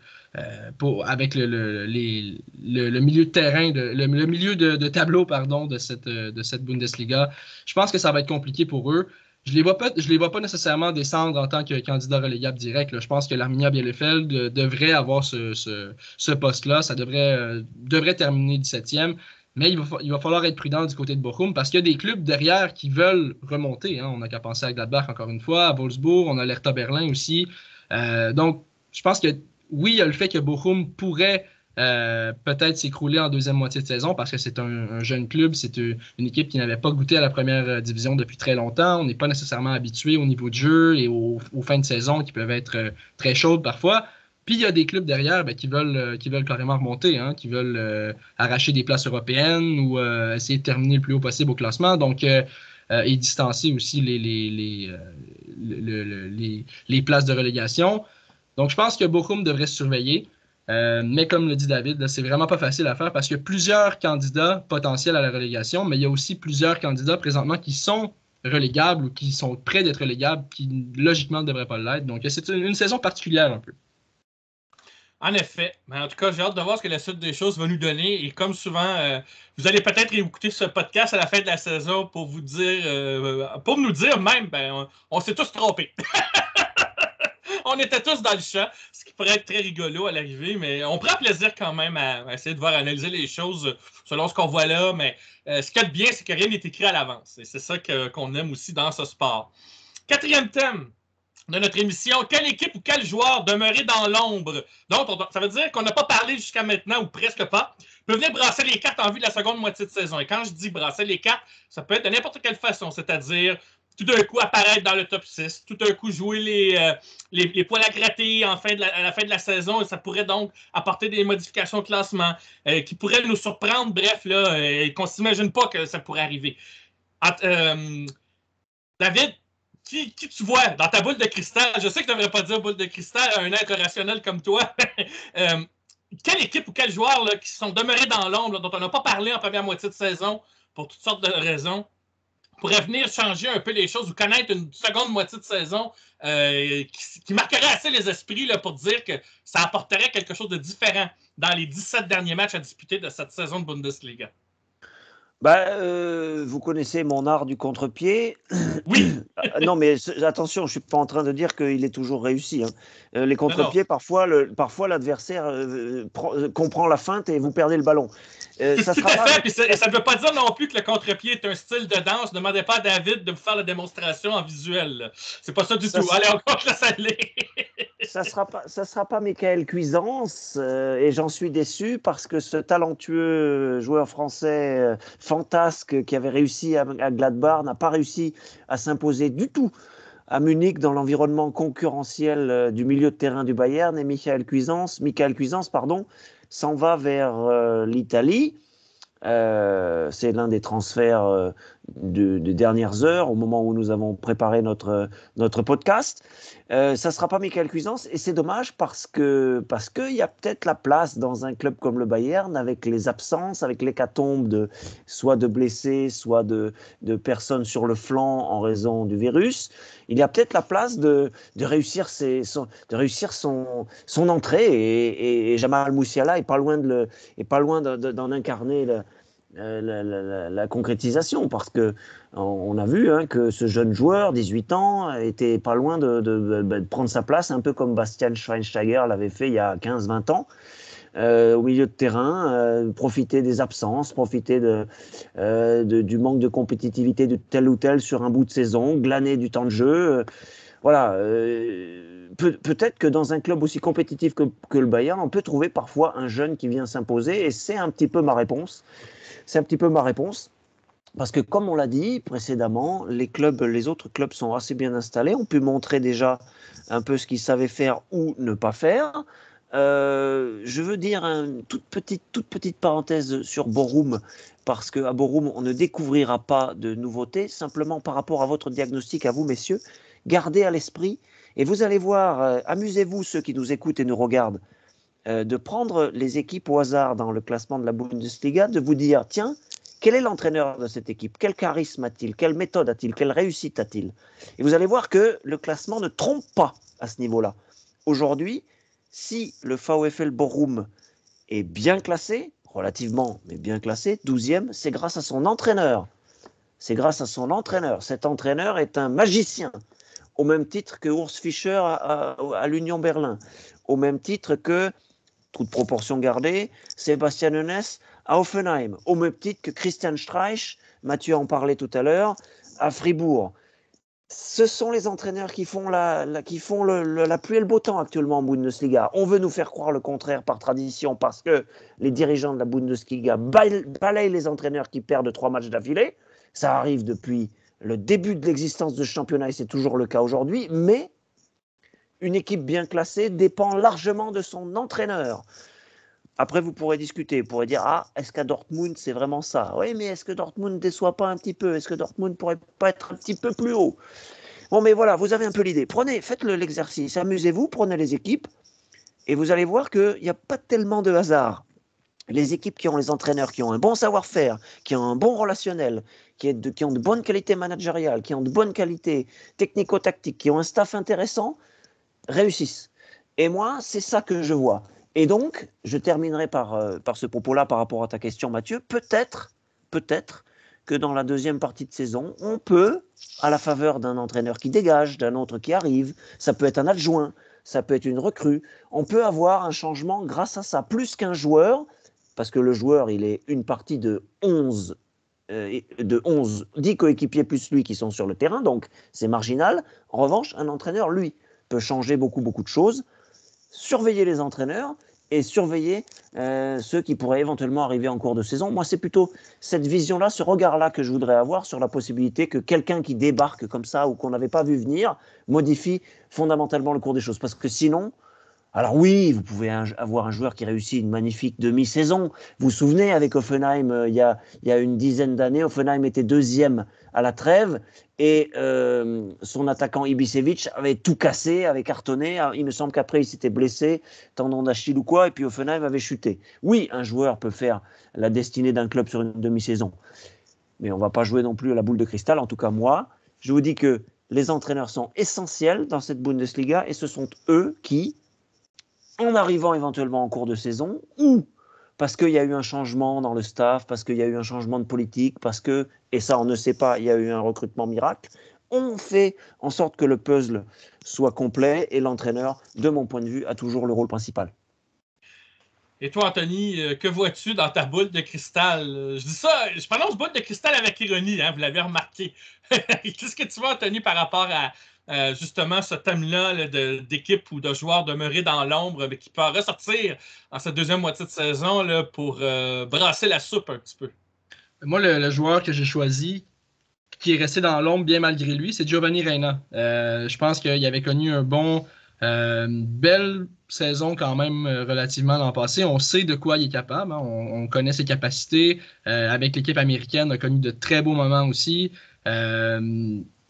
milieu de terrain, le milieu de tableau de cette Bundesliga. Je pense que ça va être compliqué pour eux. Je les vois pas nécessairement descendre en tant que candidat relégable direct, là. Je pense que l'Arminia Bielefeld devrait avoir ce poste-là. Ça devrait terminer 17e. Mais il va falloir être prudent du côté de Bochum parce qu'il y a des clubs derrière qui veulent remonter, hein. On n'a qu'à penser à Gladbach encore une fois, à Wolfsburg, on a l'Hertha Berlin aussi. Donc, je pense que oui, il y a le fait que Bochum pourrait peut-être s'écrouler en deuxième moitié de saison parce que c'est un jeune club, c'est une équipe qui n'avait pas goûté à la première division depuis très longtemps. On n'est pas nécessairement habitué au niveau de jeu et aux fins de saison qui peuvent être très chaudes parfois. Puis il y a des clubs derrière qui veulent carrément remonter, hein, qui veulent arracher des places européennes ou essayer de terminer le plus haut possible au classement. Donc, et distancer aussi les places de relégation. Donc, je pense que Bochum devrait se surveiller. Mais comme le dit David, là, c'est vraiment pas facile à faire parce qu'il y a plusieurs candidats potentiels à la relégation, mais il y a aussi plusieurs candidats présentement qui sont relégables ou qui sont près d'être relégables, qui logiquement ne devraient pas l'être. Donc, c'est une saison particulière un peu. En effet. Mais en tout cas, j'ai hâte de voir ce que la suite des choses va nous donner. Et comme souvent, vous allez peut-être écouter ce podcast à la fin de la saison pour vous dire, pour nous dire même, on s'est tous trompés. On était tous dans le champ, ce qui pourrait être très rigolo à l'arrivée, mais on prend plaisir quand même à essayer de voir analyser les choses selon ce qu'on voit là. Mais ce qu'il y a de bien, c'est que rien n'est écrit à l'avance. Et c'est ça qu'on aime aussi dans ce sport. 4e thème de notre émission, quelle équipe ou quel joueur demeurait dans l'ombre? Donc, ça veut dire qu'on n'a pas parlé jusqu'à maintenant, ou presque pas, peut venir brasser les cartes en vue de la seconde moitié de saison. Et quand je dis brasser les cartes, ça peut être de n'importe quelle façon, c'est-à-dire tout d'un coup apparaître dans le top 6, tout d'un coup jouer les poils à gratter à la fin de la saison, et ça pourrait donc apporter des modifications au classement qui pourraient nous surprendre, bref, là, qu'on ne s'imagine pas que ça pourrait arriver. David, qui tu vois dans ta boule de cristal? Je sais que tu ne devrais pas dire boule de cristal à un être rationnel comme toi. Quelle équipe ou quel joueur là, qui sont demeurés dans l'ombre, dont on n'a pas parlé en première moitié de saison pour toutes sortes de raisons, pourrait venir changer un peu les choses ou connaître une seconde moitié de saison qui marquerait assez les esprits là, pour dire que ça apporterait quelque chose de différent dans les 17 derniers matchs à disputer de cette saison de Bundesliga? Vous connaissez mon art du contre-pied. Oui. Non, mais attention, je ne suis pas en train de dire qu'il est toujours réussi. Hein. Les contre-pieds, parfois l'adversaire comprend la feinte et vous perdez le ballon. Ça sera pas... Puis ça ne veut pas dire non plus que le contre-pied est un style de danse. Ne demandez pas à David de vous faire la démonstration en visuel. C'est pas ça du tout. Allez, on compte la salée. Ça sera pas Michael Cuisance et j'en suis déçu parce que ce talentueux joueur français fantasque qui avait réussi à Gladbach n'a pas réussi à s'imposer du tout à Munich dans l'environnement concurrentiel du milieu de terrain du Bayern, et Michael Cuisance, s'en va vers l'Italie. C'est l'un des transferts de dernières heures au moment où nous avons préparé notre podcast. Ça ne sera pas Michael Cuisance et c'est dommage parce qu'il y a peut-être la place dans un club comme le Bayern avec les absences, avec l'hécatombe soit de blessés, soit de personnes sur le flanc en raison du virus. Il y a peut-être la place de réussir son entrée et Jamal Musiala est pas loin d'en incarner la concrétisation, parce que on a vu que ce jeune joueur, 18 ans, était pas loin de prendre sa place, un peu comme Bastian Schweinsteiger l'avait fait il y a 15-20 ans, au milieu de terrain, profiter des absences, profiter du manque de compétitivité de tel ou tel sur un bout de saison, glaner du temps de jeu. Voilà. Peut-être que dans un club aussi compétitif que le Bayern, on peut trouver parfois un jeune qui vient s'imposer, et c'est un petit peu ma réponse. Parce que, comme on l'a dit précédemment, les autres clubs sont assez bien installés, ont pu montrer déjà un peu ce qu'ils savaient faire ou ne pas faire. Je veux dire une toute petite parenthèse sur Bochum, parce qu'à Bochum, on ne découvrira pas de nouveautés, simplement par rapport à votre diagnostic, à vous, messieurs, gardez à l'esprit, et vous allez voir, amusez-vous, ceux qui nous écoutent et nous regardent, de prendre les équipes au hasard dans le classement de la Bundesliga, de vous dire, tiens, quel est l'entraîneur de cette équipe? Quel charisme a-t-il? Quelle méthode a-t-il? Quelle réussite a-t-il? Et vous allez voir que le classement ne trompe pas à ce niveau-là. Aujourd'hui, si le VfL Bochum est bien classé, relativement, mais bien classé, 12e, c'est grâce à son entraîneur. C'est grâce à son entraîneur. Cet entraîneur est un magicien, au même titre que Urs Fischer à l'Union Berlin, au même titre que, toute proportion gardée, Sébastien Hoeneß à Hoffenheim, au même titre que Christian Streich, Mathieu en parlait tout à l'heure, à Fribourg. Ce sont les entraîneurs qui font la pluie et le beau temps actuellement en Bundesliga. On veut nous faire croire le contraire par tradition, parce que les dirigeants de la Bundesliga balayent les entraîneurs qui perdent 3 matchs d'affilée. Ça arrive depuis le début de l'existence de ce championnat, et c'est toujours le cas aujourd'hui, mais une équipe bien classée dépend largement de son entraîneur. Après, vous pourrez discuter, vous pourrez dire, est-ce qu'à Dortmund, c'est vraiment ça? Oui, mais est-ce que Dortmund ne déçoit pas un petit peu? Est-ce que Dortmund ne pourrait pas être un petit peu plus haut? Bon, mais voilà, vous avez un peu l'idée. Faites l'exercice, amusez-vous, prenez les équipes, et vous allez voir qu'il n'y a pas tellement de hasard. Les équipes qui ont les entraîneurs, qui ont un bon savoir-faire, qui ont un bon relationnel, qui ont de bonnes qualités managériales, qui ont de bonnes qualités technico-tactiques, qui ont un staff intéressant, réussissent. Et moi, c'est ça que je vois. Et donc, je terminerai par ce propos-là par rapport à ta question, Mathieu. Peut-être que dans la deuxième partie de saison, on peut, à la faveur d'un entraîneur qui dégage, d'un autre qui arrive, ça peut être un adjoint, ça peut être une recrue, on peut avoir un changement grâce à ça, plus qu'un joueur, parce que le joueur, il est une partie de 10 coéquipiers plus lui qui sont sur le terrain, donc c'est marginal. En revanche, un entraîneur, lui, peut changer beaucoup de choses, surveiller les entraîneurs et surveiller ceux qui pourraient éventuellement arriver en cours de saison. Moi, c'est plutôt cette vision-là, ce regard-là que je voudrais avoir sur la possibilité que quelqu'un qui débarque comme ça ou qu'on n'avait pas vu venir modifie fondamentalement le cours des choses. Parce que sinon, alors oui, vous pouvez avoir un joueur qui réussit une magnifique demi-saison. Vous vous souvenez, avec Hoffenheim, il y a une dizaine d'années, Hoffenheim était deuxième à la trêve et son attaquant Ibišević avait tout cassé, avait cartonné. Il me semble qu'après, il s'était blessé, tendon d'Achille ou quoi, et puis Hoffenheim avait chuté. Oui, un joueur peut faire la destinée d'un club sur une demi-saison, mais on ne va pas jouer non plus à la boule de cristal. En tout cas, moi, je vous dis que les entraîneurs sont essentiels dans cette Bundesliga et ce sont eux qui, en arrivant éventuellement en cours de saison, ou parce qu'il y a eu un changement dans le staff, parce qu'il y a eu un changement de politique, parce que, et ça on ne sait pas, il y a eu un recrutement miracle, on fait en sorte que le puzzle soit complet et l'entraîneur, de mon point de vue, a toujours le rôle principal. Et toi, Anthony, que vois-tu dans ta boule de cristal? Je dis ça, je prononce boule de cristal avec ironie, hein, vous l'avez remarqué. Qu'est-ce que tu vois, Anthony, par rapport à justement ce thème-là d'équipe ou de joueurs demeurés dans l'ombre, mais qui peut ressortir en cette deuxième moitié de saison là, pour brasser la soupe un petit peu? Moi, le joueur que j'ai choisi, qui est resté dans l'ombre bien malgré lui, c'est Giovanni Reyna. Je pense qu'il avait connu une belle saison quand même relativement l'an passé. On sait de quoi il est capable, hein. On connaît ses capacités. Avec l'équipe américaine, on a connu de très beaux moments aussi.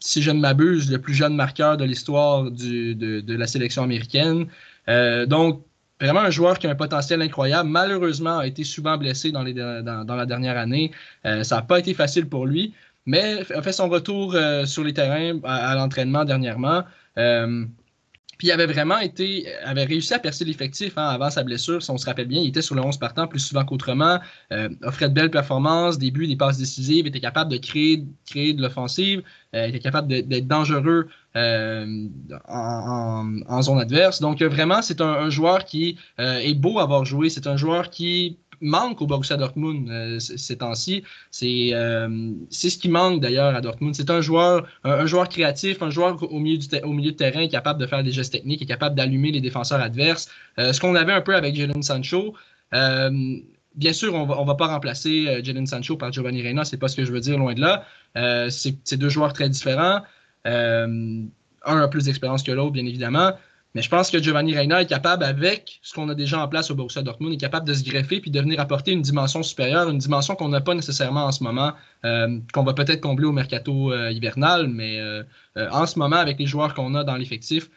Si je ne m'abuse, le plus jeune marqueur de l'histoire de la sélection américaine. Donc, vraiment un joueur qui a un potentiel incroyable. Malheureusement, a été souvent blessé dans la dernière année. Ça n'a pas été facile pour lui, mais a fait son retour sur les terrains à l'entraînement dernièrement. Puis il avait réussi à percer l'effectif avant sa blessure, si on se rappelle bien. Il était sur le 11 partant plus souvent qu'autrement, offrait de belles performances, des buts, des passes décisives, était capable de créer de l'offensive, était capable d'être dangereux en zone adverse. Donc vraiment, c'est un joueur qui est beau à avoir joué. C'est un joueur qui manque au Borussia Dortmund ces temps-ci. C'est ce qui manque d'ailleurs à Dortmund. C'est un joueur créatif, un joueur au milieu de terrain capable de faire des gestes techniques, est capable d'allumer les défenseurs adverses. Ce qu'on avait un peu avec Jadon Sancho. Bien sûr, on va pas remplacer Jadon Sancho par Giovanni Reyna, c'est pas ce que je veux dire, loin de là. C'est deux joueurs très différents. Un a plus d'expérience que l'autre, bien évidemment. Mais je pense que Giovanni Reyna est capable, avec ce qu'on a déjà en place au Borussia Dortmund, est capable de se greffer puis de venir apporter une dimension supérieure, une dimension qu'on n'a pas nécessairement en ce moment, qu'on va peut-être combler au mercato hivernal, mais en ce moment, avec les joueurs qu'on a dans l'effectif,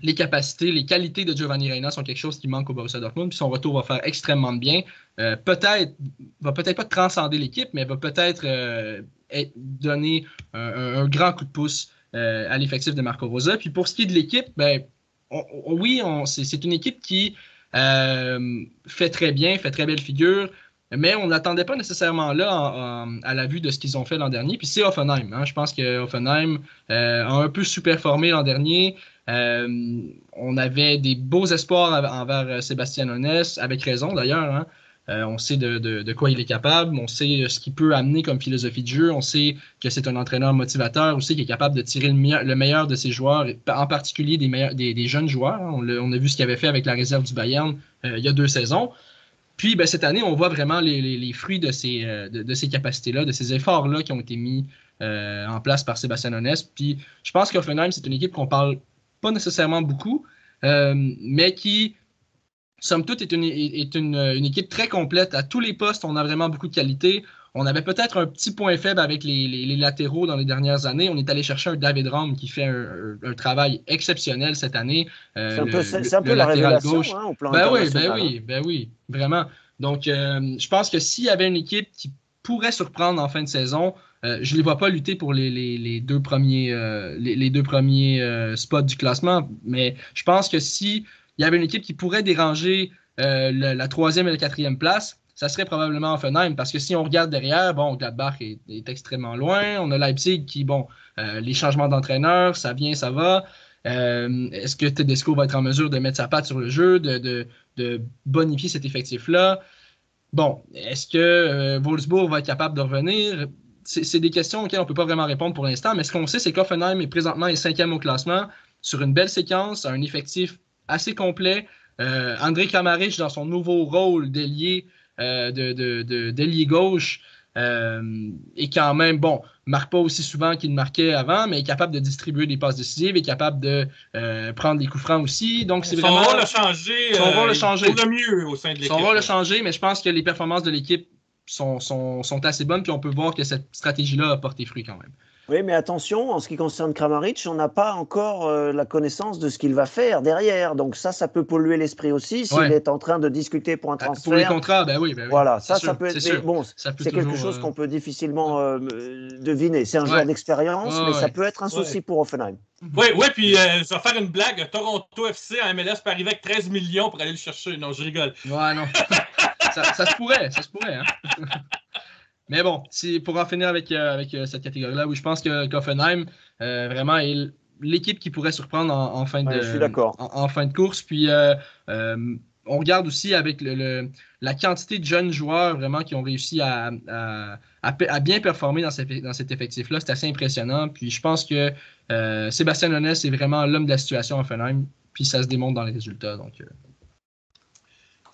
les capacités, les qualités de Giovanni Reyna sont quelque chose qui manque au Borussia Dortmund, puis son retour va faire extrêmement bien. Va peut-être pas transcender l'équipe, mais va peut-être donner un grand coup de pouce à l'effectif de Marco Rose. Puis pour ce qui est de l'équipe, c'est une équipe qui fait très bien, fait très belle figure, mais on n'attendait pas nécessairement là à la vue de ce qu'ils ont fait l'an dernier. Puis c'est Hoffenheim. Hein. Je pense que Hoffenheim a un peu sous-performé l'an dernier. On avait des beaux espoirs envers Sébastien Hoeneß, avec raison d'ailleurs. Hein. On sait de quoi il est capable, on sait ce qu'il peut amener comme philosophie de jeu, on sait que c'est un entraîneur motivateur aussi qui est capable de tirer le meilleur de ses joueurs, en particulier des jeunes joueurs. Hein. On a vu ce qu'il avait fait avec la réserve du Bayern il y a 2 saisons. Puis cette année, on voit vraiment les fruits de ces capacités-là, de ces efforts-là qui ont été mis en place par Sébastien Hoeneß. Puis je pense qu'Hoffenheim, c'est une équipe qu'on parle pas nécessairement beaucoup, mais qui, somme toute, est une équipe très complète. À tous les postes, on a vraiment beaucoup de qualité. On avait peut-être un petit point faible avec les latéraux dans les dernières années. On est allé chercher un David Raum qui fait un travail exceptionnel cette année. C'est un peu la révélation hein, au plan international. Ben oui, vraiment. Donc, je pense que s'il y avait une équipe qui pourrait surprendre en fin de saison, je ne les vois pas lutter pour les deux premiers spots du classement, mais je pense que si il y avait une équipe qui pourrait déranger la 3e et la 4e place, ça serait probablement Offenheim. Parce que si on regarde derrière, bon, Gladbach est extrêmement loin. On a Leipzig qui, les changements d'entraîneur, ça vient, ça va. Est-ce que Tedesco va être en mesure de mettre sa patte sur le jeu, de bonifier cet effectif-là? Bon, est-ce que Wolfsburg va être capable de revenir? C'est des questions auxquelles on ne peut pas vraiment répondre pour l'instant, mais ce qu'on sait, c'est qu'Offenheim est présentement 5e au classement, sur une belle séquence, un effectif assez complet. André Kramaric, dans son nouveau rôle d'ailier d'ailier gauche, est quand même, marque pas aussi souvent qu'il marquait avant, mais est capable de distribuer des passes décisives, est capable de prendre des coups francs aussi. Donc, c'est vraiment... Son rôle a changé. Son rôle a changé. Pour le mieux au sein de l'équipe. Son rôle a changé, mais je pense que les performances de l'équipe sont assez bonnes, puis on peut voir que cette stratégie-là a porté fruit quand même. Oui, mais attention, en ce qui concerne Kramaric, on n'a pas encore la connaissance de ce qu'il va faire derrière. Donc ça peut polluer l'esprit aussi s'il est en train de discuter pour un transfert. Pour les contrats, ben oui. Voilà, ça sûr, peut être... c'est bon, c'est quelque chose qu'on peut difficilement deviner. C'est un joueur d'expérience, mais ça peut être un souci pour Offenheim. Oui, puis je vais faire une blague. Toronto FC en MLS peut arriver avec 13 millions pour aller le chercher. Non, je rigole. Ouais, non. ça se pourrait, hein. Mais bon, pour en finir avec cette catégorie-là, oui, je pense qu'Offenheim vraiment est l'équipe qui pourrait surprendre en fin de course. Puis on regarde aussi avec la quantité de jeunes joueurs vraiment qui ont réussi à bien performer dans cet effectif-là. C'est assez impressionnant. Puis je pense que Sébastien Honest est vraiment l'homme de la situation à Offenheim. Puis ça se démontre dans les résultats. Donc,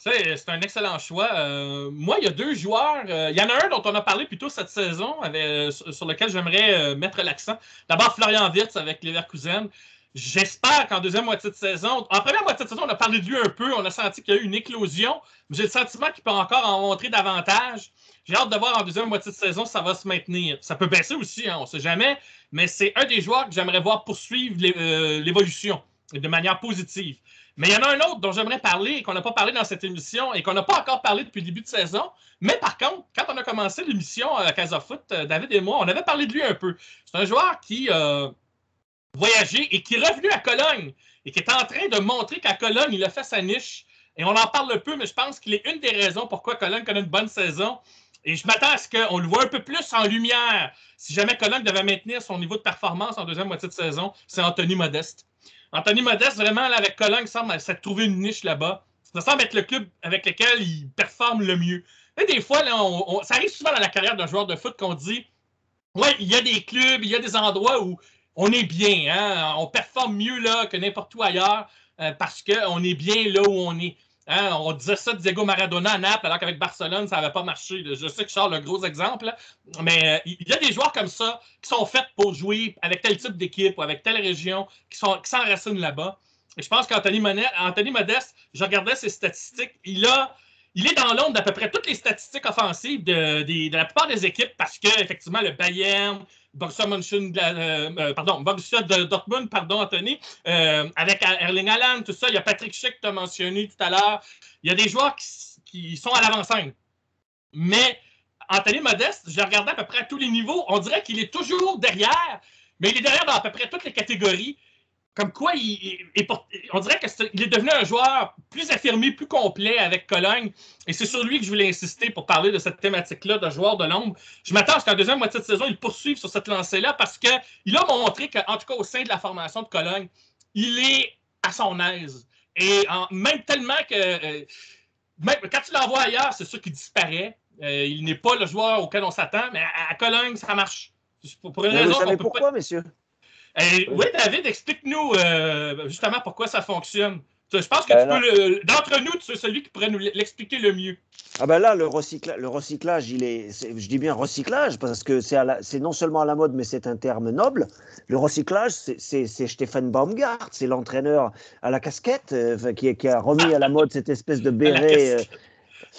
c'est un excellent choix. Moi, il y a 2 joueurs. Il y en a un dont on a parlé plus tôt cette saison, sur lequel j'aimerais mettre l'accent. D'abord, Florian Wirtz avec Leverkusen. J'espère qu'en deuxième moitié de saison, en première moitié de saison, on a parlé de lui un peu. On a senti qu'il y a eu une éclosion. J'ai le sentiment qu'il peut encore en montrer davantage. J'ai hâte de voir en deuxième moitié de saison si ça va se maintenir. Ça peut baisser aussi, on ne sait jamais. Mais c'est un des joueurs que j'aimerais voir poursuivre l'évolution de manière positive. Mais il y en a un autre dont j'aimerais parler et qu'on n'a pas parlé dans cette émission et qu'on n'a pas encore parlé depuis le début de saison. Mais par contre, quand on a commencé l'émission à Casa Foot, David et moi, on avait parlé de lui un peu. C'est un joueur qui voyageait et qui est revenu à Cologne et qui est en train de montrer qu'à Cologne, il a fait sa niche. Et on en parle un peu, mais je pense qu'il est une des raisons pourquoi Cologne connaît une bonne saison. Et je m'attends à ce qu'on le voit un peu plus en lumière. Si jamais Cologne devait maintenir son niveau de performance en deuxième moitié de saison, c'est Anthony Modeste. Anthony Modeste, vraiment, là, avec Cologne, semble s'être trouvé une niche là-bas. Ça semble être le club avec lequel il performe le mieux. Et des fois, là, ça arrive souvent dans la carrière d'un joueur de foot qu'on dit ouais, il y a des clubs, il y a des endroits où on est bien, hein? On performe mieux là que n'importe où ailleurs parce qu'on est bien là où on est. Hein? On disait ça de Diego Maradona à Naples, alors qu'avec Barcelone, ça n'avait pas marché. Je sais que je sors le gros exemple, là, mais il y a des joueurs comme ça qui sont faits pour jouer avec tel type d'équipe ou avec telle région, qui s'enracinent là-bas. Et je pense qu'Anthony Modeste, je regardais ses statistiques, il est dans l'ombre d'à peu près toutes les statistiques offensives de la plupart des équipes parce qu'effectivement, le Bayern, Borussia Dortmund, Anthony, avec Erling Haaland, tout ça, il y a Patrick Schick que tu as mentionné tout à l'heure. Il y a des joueurs qui sont à l'avant-scène. Mais Anthony Modeste, je regardais à peu près à tous les niveaux, on dirait qu'il est toujours derrière, mais il est derrière dans à peu près toutes les catégories. Comme quoi, on dirait qu'il est devenu un joueur plus affirmé, plus complet avec Cologne. Et c'est sur lui que je voulais insister pour parler de cette thématique-là de joueur de l'ombre. Je m'attends à ce qu'en deuxième moitié de saison, il poursuive sur cette lancée-là parce qu'il a montré qu'en tout cas, au sein de la formation de Cologne, il est à son aise. Et même tellement que même, quand tu l'envoies ailleurs, c'est sûr qu'il disparaît. Il n'est pas le joueur auquel on s'attend, mais à Cologne, ça marche. Pour une raison. Vous savez pourquoi, messieurs? Oui, David, explique-nous justement pourquoi ça fonctionne. Je pense que tu peux d'entre nous, tu es celui qui pourrait nous l'expliquer le mieux. Ah ben là, le recyclage, je dis bien recyclage, parce que c'est non seulement à la mode, mais c'est un terme noble. Le recyclage, c'est Stéphane Baumgart, c'est l'entraîneur à la casquette qui a remis à la mode cette espèce de béret.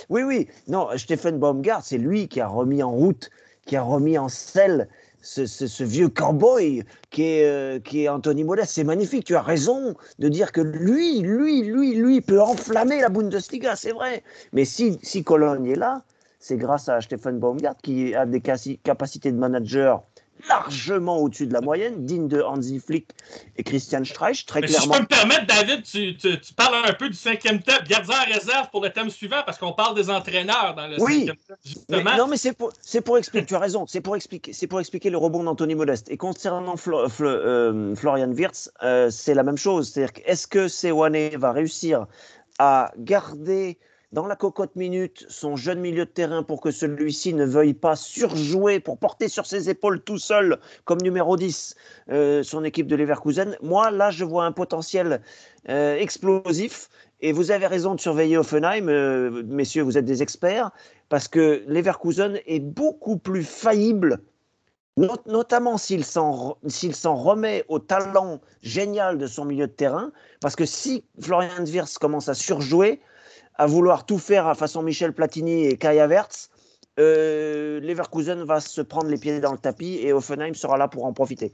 Oui. Non, Stéphane Baumgart, c'est lui qui a remis en route, qui a remis en selle ce vieux cowboy qui est Anthony Modeste. C'est magnifique, tu as raison de dire que lui peut enflammer la Bundesliga, c'est vrai. Mais si Cologne est là, c'est grâce à Stéphane Baumgart qui a des capacités de manager largement au-dessus de la moyenne, digne de Hansi Flick et Christian Streich, très clairement. Si je peux me permettre, David, tu parles un peu du 5e thème, gardien en réserve pour le thème suivant, parce qu'on parle des entraîneurs dans le 5e thème, justement. Non, mais c'est pour expliquer, tu as raison, c'est pour expliquer le rebond d'Anthony Modeste. Et concernant Florian Wirtz, c'est la même chose. C'est-à-dire, est-ce que Seoane va réussir à garder dans la cocotte minute son jeune milieu de terrain pour que celui-ci ne veuille pas surjouer, pour porter sur ses épaules tout seul, comme numéro 10, son équipe de Leverkusen? Moi, là, je vois un potentiel explosif. Et vous avez raison de surveiller Hoffenheim, messieurs, vous êtes des experts, parce que Leverkusen est beaucoup plus faillible, notamment s'il s'en remet au talent génial de son milieu de terrain, parce que si Florian Wirtz commence à surjouer, à vouloir tout faire à façon Michel Platini et Kai Havertz, Leverkusen va se prendre les pieds dans le tapis et Hoffenheim sera là pour en profiter.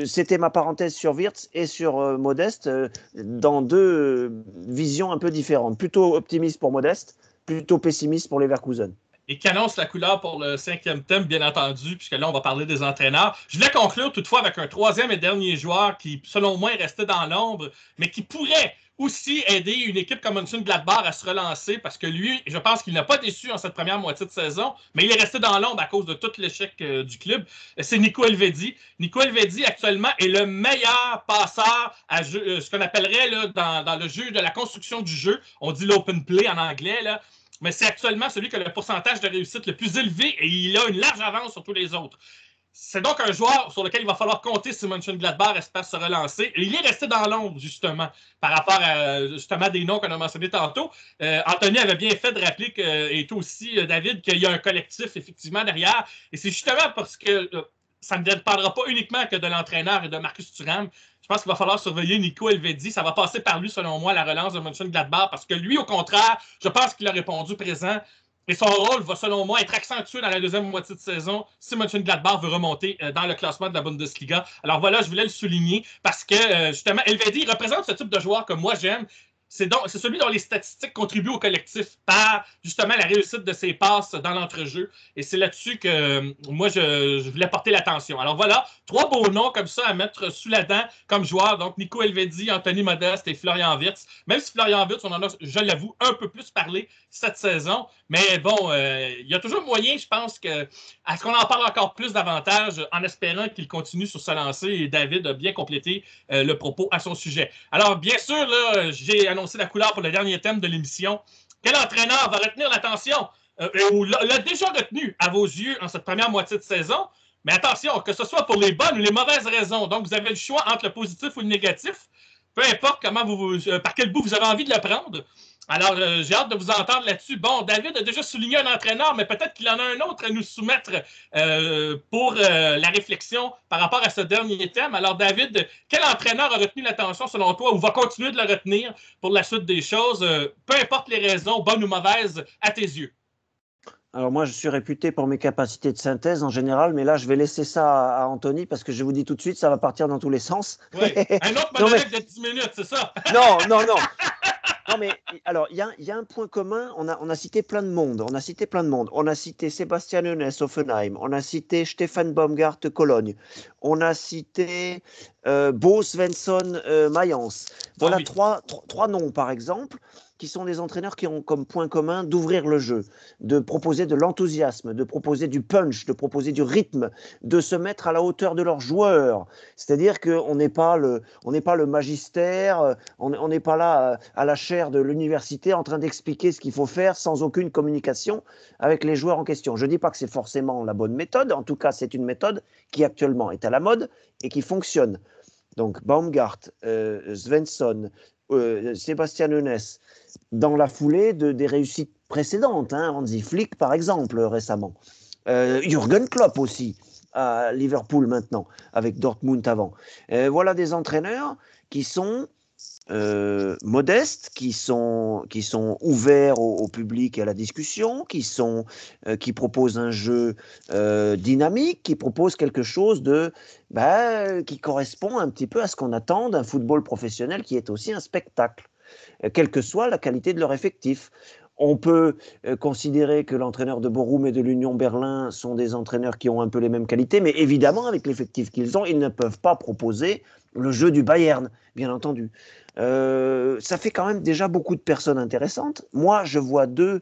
C'était ma parenthèse sur Wirtz et sur Modeste, dans deux visions un peu différentes. Plutôt optimiste pour Modeste, plutôt pessimiste pour Leverkusen. Et qui annonce la couleur pour le 5e thème, bien entendu, puisque là, on va parler des entraîneurs. Je voulais conclure toutefois avec un 3e et dernier joueur qui, selon moi, est resté dans l'ombre, mais qui pourrait aussi aider une équipe comme Mönchengladbach à se relancer, parce que lui, je pense qu'il n'a pas déçu en cette première moitié de saison, mais il est resté dans l'ombre à cause de tout l'échec du club. C'est Nico Elvedi. Nico Elvedi, actuellement, est le meilleur passeur à ce qu'on appellerait là, dans le jeu de la construction du jeu. On dit l'open play en anglais, là. Mais c'est actuellement celui qui a le pourcentage de réussite le plus élevé et il a une large avance sur tous les autres. C'est donc un joueur sur lequel il va falloir compter si Mönchengladbach espère se relancer. Et il est resté dans l'ombre, justement, par rapport à justement des noms qu'on a mentionnés tantôt. Anthony avait bien fait de rappeler, et toi aussi, David, qu'il y a un collectif, effectivement, derrière. Et c'est justement parce que ça ne dépendra pas uniquement que de l'entraîneur et de Marcus Thuram. Je pense qu'il va falloir surveiller Nico Elvedi. Ça va passer par lui, selon moi, la relance de Mönchengladbach, parce que lui, au contraire, je pense qu'il a répondu présent. Et son rôle va, selon moi, être accentué dans la deuxième moitié de saison si Mönchengladbach veut remonter dans le classement de la Bundesliga. Alors voilà, je voulais le souligner parce que, justement, Elvedi représente ce type de joueur que moi j'aime. C'est celui dont les statistiques contribuent au collectif par, justement, la réussite de ses passes dans l'entrejeu. Et c'est là-dessus que moi, je voulais porter l'attention. Alors voilà, 3 beaux noms comme ça à mettre sous la dent comme joueurs. Donc, Nico Elvedi, Anthony Modeste et Florian Wirtz. Même si Florian Wirtz, on en a, je l'avoue, un peu plus parlé cette saison. Mais bon, il y a toujours moyen, je pense, à ce qu'on en parle encore plus davantage en espérant qu'il continue sur sa lancée. Et David a bien complété le propos à son sujet. Alors, bien sûr, là, j'ai annoncé la couleur pour le dernier thème de l'émission. Quel entraîneur va retenir l'attention ou l'a déjà retenu à vos yeux en cette première moitié de saison? Mais attention, que ce soit pour les bonnes ou les mauvaises raisons. Donc, vous avez le choix entre le positif ou le négatif. Peu importe par quel bout vous avez envie de le prendre. Alors, j'ai hâte de vous entendre là-dessus. Bon, David a déjà souligné un entraîneur, mais peut-être qu'il en a un autre à nous soumettre pour la réflexion par rapport à ce dernier thème. Alors, David, quel entraîneur a retenu l'attention selon toi ou va continuer de le retenir pour la suite des choses, peu importe les raisons, bonnes ou mauvaises, à tes yeux? Alors moi, je suis réputé pour mes capacités de synthèse en général, mais là, je vais laisser ça à Anthony parce que je vous dis tout de suite, ça va partir dans tous les sens. Oui, un autre monologue de 10 minutes, c'est ça? Non. Non, mais alors, il y a un point commun. On a cité plein de monde. On a cité Sebastian Hoeneß, Hoffenheim. On a cité Stefan Baumgart, Cologne. On a cité Bo Svensson, Mayence. Voilà, trois noms, par exemple, qui sont des entraîneurs qui ont comme point commun d'ouvrir le jeu, de proposer de l'enthousiasme, de proposer du punch, de proposer du rythme, de se mettre à la hauteur de leurs joueurs. C'est-à-dire qu'on n'est pas le magistère, on n'est pas là à la chaire de l'université en train d'expliquer ce qu'il faut faire sans aucune communication avec les joueurs en question. Je ne dis pas que c'est forcément la bonne méthode, en tout cas c'est une méthode qui actuellement est à la mode et qui fonctionne. Donc Baumgart, Svensson, Sebastian Hoeneß, dans la foulée des réussites précédentes, Hansi Flick par exemple récemment, Jürgen Klopp aussi à Liverpool maintenant, avec Dortmund avant. Voilà des entraîneurs qui sont modestes, qui sont ouverts au public et à la discussion, qui proposent un jeu dynamique, qui proposent quelque chose qui correspond un petit peu à ce qu'on attend d'un football professionnel qui est aussi un spectacle, quelle que soit la qualité de leur effectif. On peut considérer que l'entraîneur de Bochum et de l'Union Berlin sont des entraîneurs qui ont un peu les mêmes qualités, mais évidemment, avec l'effectif qu'ils ont, ils ne peuvent pas proposer le jeu du Bayern, bien entendu. Ça fait quand même déjà beaucoup de personnes intéressantes. Moi, je vois 2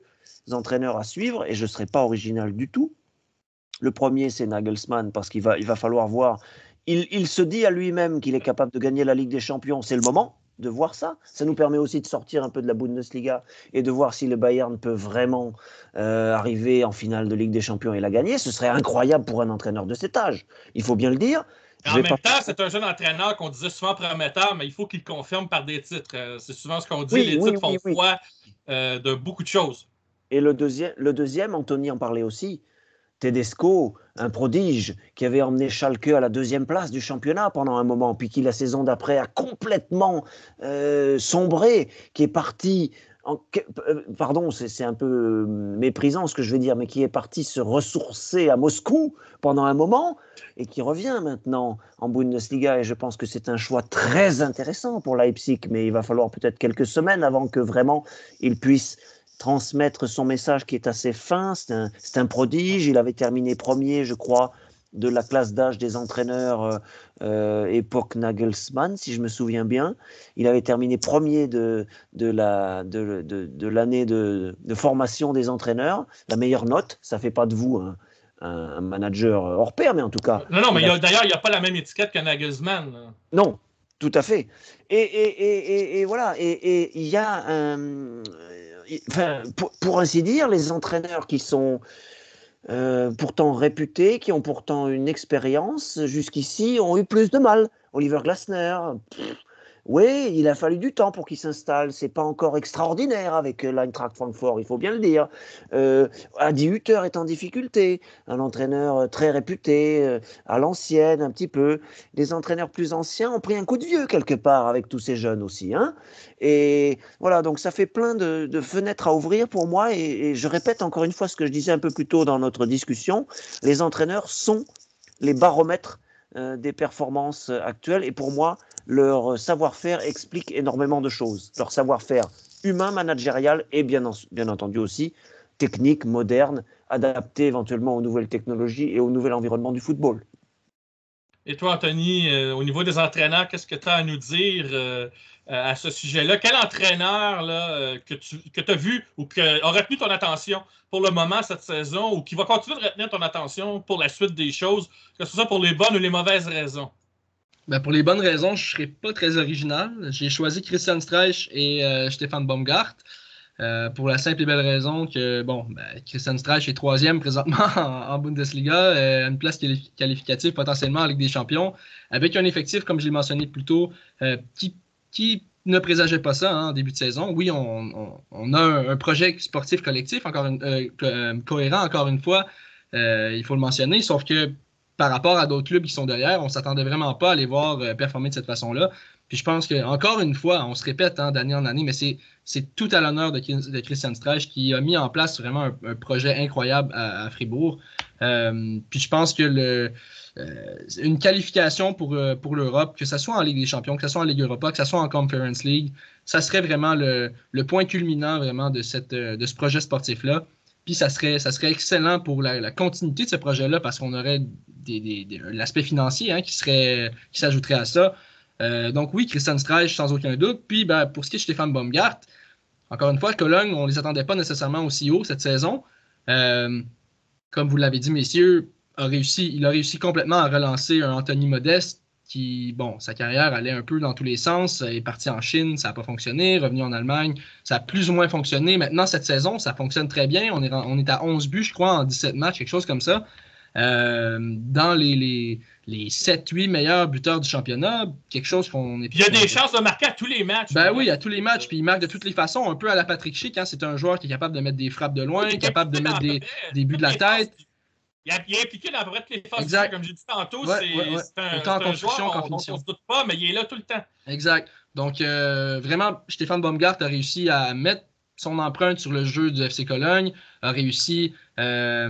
entraîneurs à suivre, et je ne serai pas original du tout. Le premier, c'est Nagelsmann, parce qu'il va falloir voir. Il se dit à lui-même qu'il est capable de gagner la Ligue des Champions. C'est le moment de voir ça. Ça nous permet aussi de sortir un peu de la Bundesliga et de voir si le Bayern peut vraiment arriver en finale de Ligue des Champions et la gagner. Ce serait incroyable pour un entraîneur de cet âge. Il faut bien le dire. En même temps, c'est un jeune entraîneur qu'on disait souvent prometteur, mais il faut qu'il confirme par des titres. C'est souvent ce qu'on dit. Les titres font foi de beaucoup de choses. Et le deuxième, Anthony en parlait aussi, Tedesco, un prodige qui avait emmené Schalke à la 2e place du championnat pendant un moment, puis qui la saison d'après a complètement sombré, qui est parti, pardon, c'est un peu méprisant ce que je vais dire, mais qui est parti se ressourcer à Moscou pendant un moment et qui revient maintenant en Bundesliga. Et je pense que c'est un choix très intéressant pour Leipzig, mais il va falloir peut-être quelques semaines avant que vraiment il puisse transmettre son message qui est assez fin. C'est un prodige. Il avait terminé premier, je crois, de la classe d'âge des entraîneurs époque Nagelsmann, si je me souviens bien. Il avait terminé premier de l'année de formation des entraîneurs. La meilleure note, ça ne fait pas de vous un manager hors pair, mais en tout cas... Non, mais d'ailleurs, il n'y a pas la même étiquette que Nagelsmann. Non, tout à fait. Et voilà. Et il y a un... Enfin, pour ainsi dire, les entraîneurs qui sont pourtant réputés, qui ont pourtant une expérience, jusqu'ici, ont eu plus de mal. Oliver Glasner, oui, il a fallu du temps pour qu'il s'installe. C'est pas encore extraordinaire avec l'Eintracht Francfort, il faut bien le dire. Adi Hütter est en difficulté, un entraîneur très réputé, à l'ancienne un petit peu. Les entraîneurs plus anciens ont pris un coup de vieux quelque part avec tous ces jeunes aussi, hein. Et voilà, donc ça fait plein de fenêtres à ouvrir pour moi. Et je répète encore une fois ce que je disais un peu plus tôt dans notre discussion. Les entraîneurs sont les baromètres des performances actuelles. Et pour moi, leur savoir-faire explique énormément de choses. Leur savoir-faire humain, managérial et bien entendu aussi technique, moderne, adapté éventuellement aux nouvelles technologies et au nouvel environnement du football. Et toi, Anthony, au niveau des entraîneurs, qu'est-ce que tu as à nous dire à ce sujet-là? Quel entraîneur là, que tu as vu ou qui a retenu ton attention pour le moment cette saison ou qui va continuer de retenir ton attention pour la suite des choses, que ce soit pour les bonnes ou les mauvaises raisons? Ben pour les bonnes raisons, je ne serai pas très original. J'ai choisi Christian Streich et Stefan Baumgart pour la simple et belle raison que Christian Streich est 3e présentement en Bundesliga, une place qualificative potentiellement en Ligue des Champions, avec un effectif, comme je l'ai mentionné plus tôt, qui ne présageait pas ça en début de saison. Oui, on a un projet sportif collectif cohérent, encore une fois, il faut le mentionner, sauf que par rapport à d'autres clubs qui sont derrière, on ne s'attendait vraiment pas à les voir performer de cette façon-là. Puis je pense qu'encore une fois, on se répète d'année en année, mais c'est tout à l'honneur de Christian Streich qui a mis en place vraiment un projet incroyable à Fribourg. Puis je pense que une qualification pour l'Europe, que ce soit en Ligue des Champions, que ce soit en Ligue Europa, que ce soit en Conference League, ça serait vraiment le point culminant vraiment de ce projet sportif-là. Puis ça serait excellent pour la continuité de ce projet-là parce qu'on aurait l'aspect financier qui s'ajouterait à ça. Donc oui, Christian Streich sans aucun doute. Puis pour ce qui est de Stefan Baumgart, encore une fois, Cologne, on ne les attendait pas nécessairement aussi haut cette saison. Comme vous l'avez dit, messieurs, il a réussi complètement à relancer un Anthony Modeste qui, sa carrière allait un peu dans tous les sens. Il est parti en Chine, ça n'a pas fonctionné. Revenu en Allemagne, ça a plus ou moins fonctionné. Maintenant, cette saison, ça fonctionne très bien. On est à 11 buts, je crois, en 17 matchs, quelque chose comme ça. Dans les 7-8 meilleurs buteurs du championnat, quelque chose qu'on est... Il y a des chances de marquer à tous les matchs. Oui, à tous les matchs. Puis il marque de toutes les façons, un peu à la Patrick Schick. C'est un joueur qui est capable de mettre des frappes de loin, capable de mettre des buts de la tête. Il est impliqué dans à peu près toutes les phases. Exact. Comme j'ai dit tantôt, c'est un joueur dont on ne se doute pas, mais il est là tout le temps. Exact. Donc, vraiment, Stefan Baumgart a réussi à mettre son empreinte sur le jeu du FC Cologne, a réussi à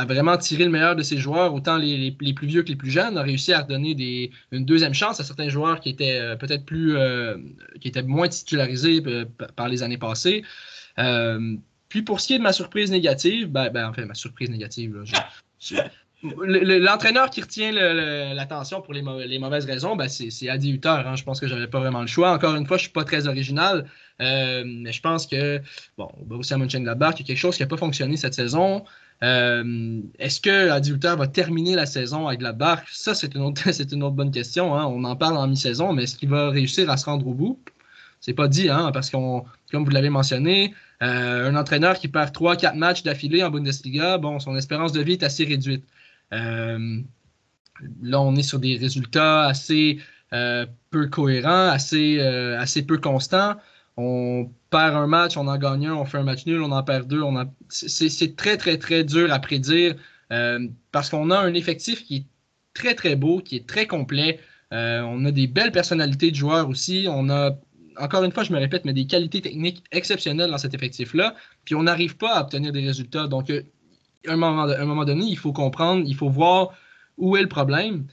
vraiment tirer le meilleur de ses joueurs, autant les plus vieux que les plus jeunes, a réussi à redonner une deuxième chance à certains joueurs qui étaient peut-être qui étaient moins titularisés par les années passées. Puis pour ce qui est de ma surprise négative, enfin ma surprise négative, là, l'entraîneur qui retient l'attention pour les mauvaises raisons, c'est Adi Hutter. Hein. Je pense que j'avais pas vraiment le choix. Encore une fois, je suis pas très original, mais je pense que Borussia Mönchengladbach, il y a quelque chose qui n'a pas fonctionné cette saison. Est-ce que Adi Hutter va terminer la saison avec Gladbach? Ça, c'est une autre bonne question. Hein. On en parle en mi-saison, mais est-ce qu'il va réussir à se rendre au bout? C'est pas dit, hein, parce comme vous l'avez mentionné, un entraîneur qui perd 3-4 matchs d'affilée en Bundesliga, son espérance de vie est assez réduite. Là, on est sur des résultats assez peu cohérents, assez peu constants. On perd un match, on en gagne un, on fait un match nul, on en perd deux. C'est très, très, très dur à prédire parce qu'on a un effectif qui est très, très beau, qui est très complet. On a des belles personnalités de joueurs aussi. On a, encore une fois, je me répète, mais des qualités techniques exceptionnelles dans cet effectif-là. Puis on n'arrive pas à obtenir des résultats. Donc, à un moment donné, il faut comprendre, il faut voir où est le problème.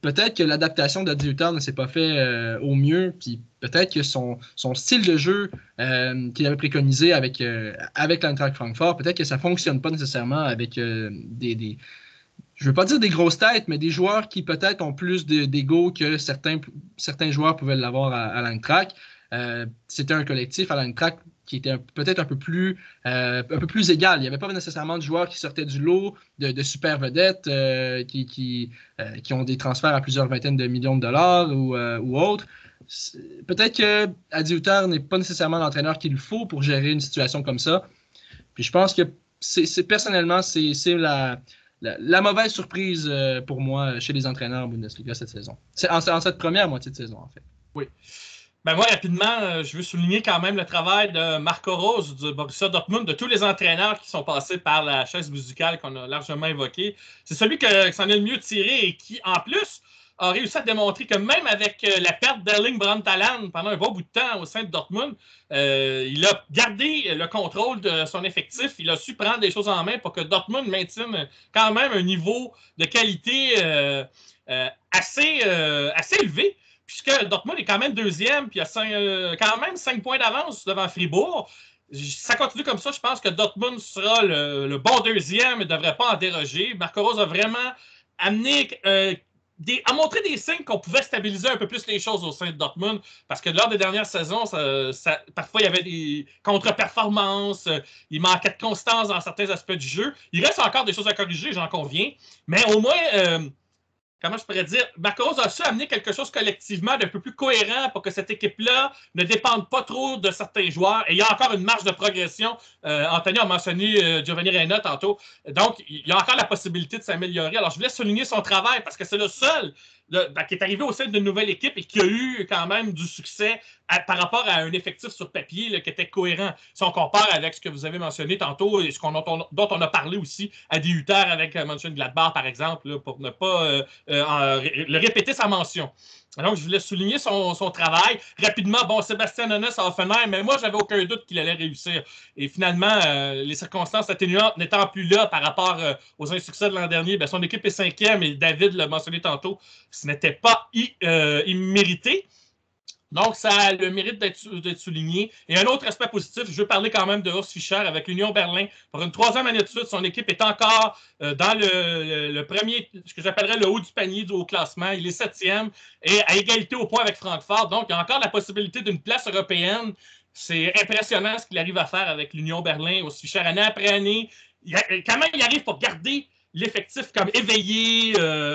Peut-être que l'adaptation d'Adi Hutter ne s'est pas fait au mieux, puis peut-être que son style de jeu qu'il avait préconisé avec l'Eintracht Francfort, peut-être que ça ne fonctionne pas nécessairement avec je ne veux pas dire des grosses têtes, mais des joueurs qui peut-être ont plus d'ego que certains joueurs pouvaient l'avoir à l'Eintracht. C'était un collectif à l'Eintracht qui était peut-être un peu plus égal. Il n'y avait pas nécessairement de joueurs qui sortaient du lot, de super vedettes qui ont des transferts à plusieurs vingtaines de millions de dollars ou autres. Peut-être que Adi Hutter n'est pas nécessairement l'entraîneur qu'il faut pour gérer une situation comme ça. Puis je pense que personnellement, c'est la mauvaise surprise pour moi chez les entraîneurs en Bundesliga cette saison. C'est en cette première moitié de saison, en fait. Oui. Moi, rapidement, je veux souligner quand même le travail de Marco Rose du Borussia Dortmund, de tous les entraîneurs qui sont passés par la chaise musicale qu'on a largement évoquée. C'est celui qui s'en est le mieux tiré et qui, en plus, a réussi à démontrer que même avec la perte d'Erling Braut Haaland pendant un bon bout de temps au sein de Dortmund, il a gardé le contrôle de son effectif. Il a su prendre des choses en main pour que Dortmund maintienne quand même un niveau de qualité assez élevé. Puisque Dortmund est quand même deuxième, puis il y a quand même 5 points d'avance devant Fribourg. Ça continue comme ça, je pense que Dortmund sera le bon deuxième et ne devrait pas en déroger. Marco Rose a vraiment amené, a montré des signes qu'on pouvait stabiliser un peu plus les choses au sein de Dortmund, parce que lors des dernières saisons, parfois il y avait des contre-performances, il manquait de constance dans certains aspects du jeu. Il reste encore des choses à corriger, j'en conviens, mais au moins... comment je pourrais dire, Marco Rose a su amener quelque chose collectivement d'un peu plus cohérent pour que cette équipe-là ne dépende pas trop de certains joueurs. Et il y a encore une marge de progression. Anthony a mentionné Giovanni Reyna tantôt. Donc, il y a encore la possibilité de s'améliorer. Alors, je voulais souligner son travail parce que c'est le seul qui est arrivé au sein d'une nouvelle équipe et qui a eu quand même du succès par rapport à un effectif sur papier là, qui était cohérent. Si on compare avec ce que vous avez mentionné tantôt et dont on a parlé aussi à Adi Hutter avec Mönchengladbach, par exemple, là, pour ne pas le répéter sa mention. Donc, je voulais souligner son travail. Rapidement, Sébastien Hoeneß à Hoffenheim, mais moi, j'avais aucun doute qu'il allait réussir. Et finalement, les circonstances atténuantes n'étant plus là par rapport aux insuccès de l'an dernier, son équipe est 5e et David l'a mentionné tantôt, ce n'était pas immérité. Donc, ça a le mérite d'être souligné. Et un autre aspect positif, je veux parler quand même de Urs Fischer avec l'Union Berlin. Pour une 3e année de suite, son équipe est encore dans le premier, ce que j'appellerais le haut du panier au classement. Il est 7e et à égalité au point avec Francfort. Donc, il y a encore la possibilité d'une place européenne. C'est impressionnant ce qu'il arrive à faire avec l'Union Berlin. Urs Fischer, année après année, quand même, il arrive pour garder l'effectif comme éveillé,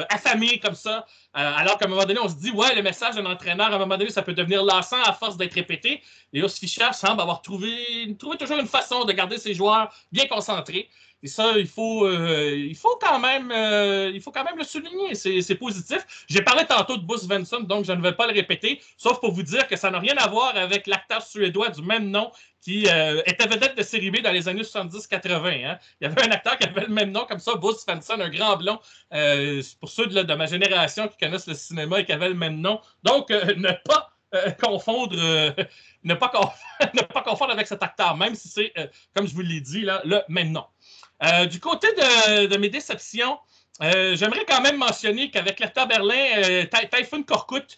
affamé comme ça, alors qu'à un moment donné, on se dit, ouais, le message d'un entraîneur, à un moment donné, ça peut devenir lassant à force d'être répété. Et Urs Fischer semble avoir trouvé toujours une façon de garder ses joueurs bien concentrés. Et ça, il faut quand même le souligner. C'est positif. J'ai parlé tantôt de Bo Svensson, donc je ne vais pas le répéter, sauf pour vous dire que ça n'a rien à voir avec l'acteur suédois du même nom qui était vedette de série B dans les années 70-80. Hein. Il y avait un acteur qui avait le même nom comme ça, Bo Svensson, un grand blond. Pour ceux de ma génération qui connaissent le cinéma et qui avaient le même nom. Donc, ne pas confondre, ne pas confondre avec cet acteur, même si c'est, comme je vous l'ai dit, là, le même nom. Du côté de mes déceptions, j'aimerais quand même mentionner qu'avec l'Hertha Berlin, Tayfun Korkut,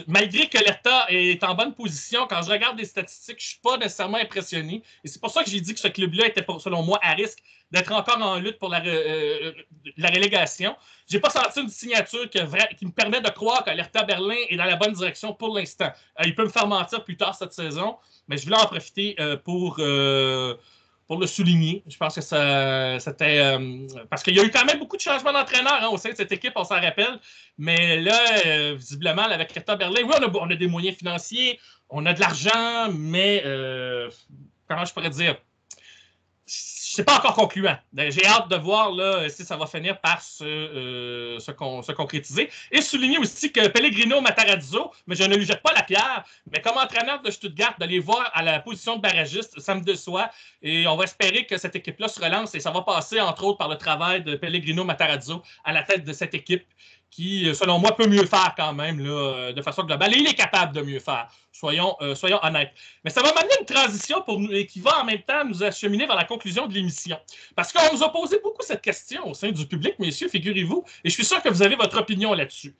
malgré que l'Hertha est en bonne position, quand je regarde les statistiques, je ne suis pas nécessairement impressionné. Et c'est pour ça que j'ai dit que ce club-là était, selon moi, à risque d'être encore en lutte pour la relégation. Je n'ai pas senti une signature qui me permet de croire que l'Hertha Berlin est dans la bonne direction pour l'instant. Il peut me faire mentir plus tard cette saison, mais je voulais en profiter pour le souligner. Je pense que c'était... parce qu'il y a eu quand même beaucoup de changements d'entraîneurs au sein de cette équipe, on s'en rappelle. Mais là, visiblement, avec Hertha Berlin, oui, on a des moyens financiers, on a de l'argent, mais comment je pourrais dire? C'est pas encore concluant. J'ai hâte de voir là, si ça va finir par se concrétiser. Et souligner aussi que Pellegrino Matarazzo, mais je ne lui jette pas la pierre, mais comme entraîneur de Stuttgart, d'aller voir à la position de barragiste, ça me déçoit. Et on va espérer que cette équipe-là se relance et ça va passer, entre autres, par le travail de Pellegrino Matarazzo à la tête de cette équipe qui, selon moi, peut mieux faire quand même là, de façon globale. Et il est capable de mieux faire, soyons honnêtes. Mais ça va m'amener une transition qui va en même temps nous acheminer vers la conclusion de l'émission. Parce qu'on nous a posé beaucoup cette question au sein du public, messieurs, figurez-vous, et je suis sûr que vous avez votre opinion là-dessus.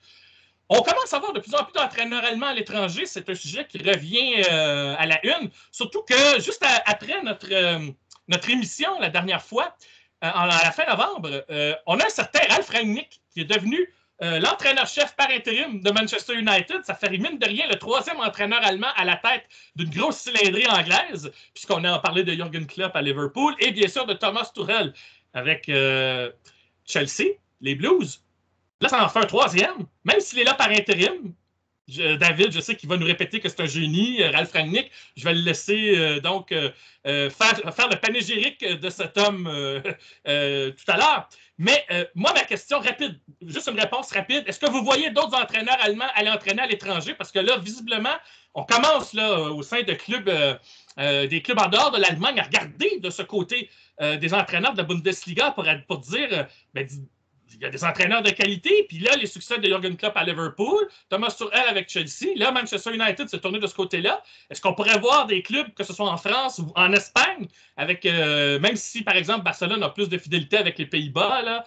On commence à voir de plus en plus d'entraîneurs allemands à l'étranger. C'est un sujet qui revient à la une, surtout que juste après notre émission la dernière fois, à la fin novembre, on a un certain Ralf Rangnick qui est devenu l'entraîneur-chef par intérim de Manchester United. Ça fait mine de rien le 3e entraîneur allemand à la tête d'une grosse cylindrée anglaise, puisqu'on a parlé de Jürgen Klopp à Liverpool et bien sûr de Thomas Tuchel avec Chelsea, les Blues. Là, ça en fait un 3e, même s'il est là par intérim. David, je sais qu'il va nous répéter que c'est un génie, Ralf Rangnick. Je vais le laisser donc faire le panégyrique de cet homme tout à l'heure. Mais moi, ma question rapide, juste une réponse rapide. Est-ce que vous voyez d'autres entraîneurs allemands aller entraîner à l'étranger? Parce que là, visiblement, on commence là, au sein de clubs, des clubs en dehors de l'Allemagne à regarder de ce côté des entraîneurs de la Bundesliga pour dire il y a des entraîneurs de qualité, puis là, les succès de Jürgen Klopp à Liverpool, Thomas Tuchel avec Chelsea, là, Manchester United s'est tourné de ce côté-là. Est-ce qu'on pourrait voir des clubs, que ce soit en France ou en Espagne, avec même si, par exemple, Barcelone a plus de fidélité avec les Pays-Bas là,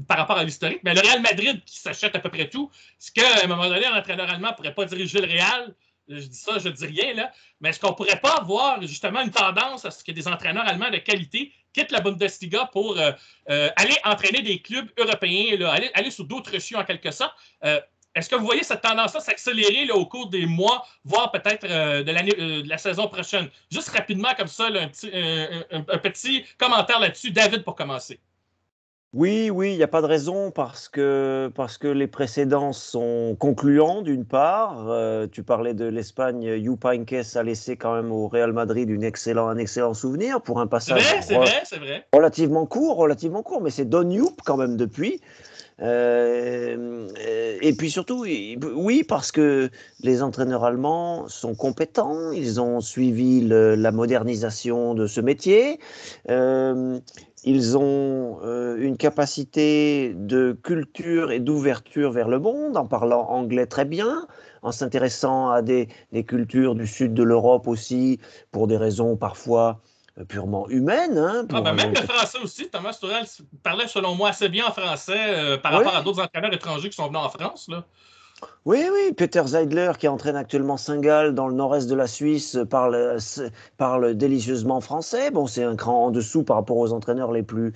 par rapport à l'historique, mais le Real Madrid qui s'achète à peu près tout, est-ce qu'à un moment donné, un entraîneur allemand ne pourrait pas diriger le Real? Je dis ça, je ne dis rien, là. Mais est-ce qu'on ne pourrait pas avoir justement une tendance à ce que des entraîneurs allemands de qualité quittent la Bundesliga pour aller entraîner des clubs européens, là, aller sur d'autres cieux en quelque sorte? Est-ce que vous voyez cette tendance-là s'accélérer là, au cours des mois, voire peut-être de la saison prochaine? Juste rapidement, comme ça, là, un petit commentaire là-dessus. David, pour commencer. Oui, il n'y a pas de raison parce que les précédents sont concluants d'une part. Tu parlais de l'Espagne, Jupp Heynckes a laissé quand même au Real Madrid un excellent souvenir pour un passage c'est vrai. relativement court, mais c'est Don Jupp quand même depuis. Et puis surtout, oui, parce que les entraîneurs allemands sont compétents, ils ont suivi la modernisation de ce métier. Ils ont une capacité de culture et d'ouverture vers le monde, en parlant anglais très bien, en s'intéressant à des cultures du sud de l'Europe aussi, pour des raisons parfois purement humaines. Hein, même le français aussi, Thomas Tuchel parlait selon moi assez bien en français par rapport à d'autres entraîneurs étrangers qui sont venus en France, là. Oui, Peter Zeidler, qui entraîne actuellement Saint-Gall dans le nord-est de la Suisse, parle délicieusement français. Bon, c'est un cran en dessous par rapport aux entraîneurs les plus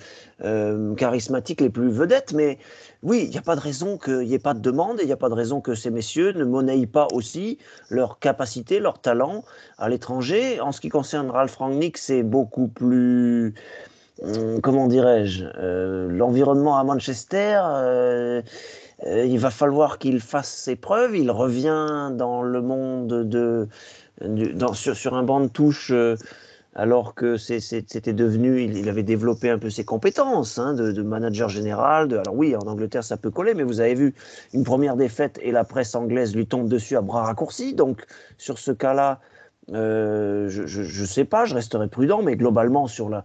charismatiques, les plus vedettes, mais oui, il n'y a pas de raison qu'il n'y ait pas de demande et il n'y a pas de raison que ces messieurs ne monnaient pas aussi leur capacité, leur talent à l'étranger. En ce qui concerne Ralf Rangnick, c'est beaucoup plus... comment dirais-je, l'environnement à Manchester, il va falloir qu'il fasse ses preuves. Il revient dans le monde sur un banc de touche, alors que c'était devenu, il avait développé un peu ses compétences de manager général. Alors oui, en Angleterre, ça peut coller, mais vous avez vu une première défaite et la presse anglaise lui tombe dessus à bras raccourcis. Donc, sur ce cas-là, je sais pas, je resterai prudent, mais globalement, sur la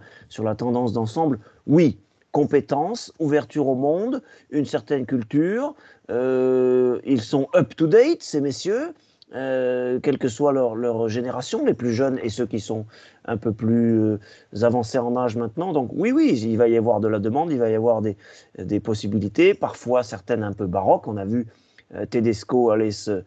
tendance d'ensemble, oui. Compétences, ouverture au monde, une certaine culture. Ils sont up-to-date, ces messieurs. quelle que soit leur génération, les plus jeunes et ceux qui sont un peu plus avancés en âge maintenant. Donc oui, il va y avoir de la demande, il va y avoir des possibilités, parfois certaines un peu baroques. On a vu Tedesco aller se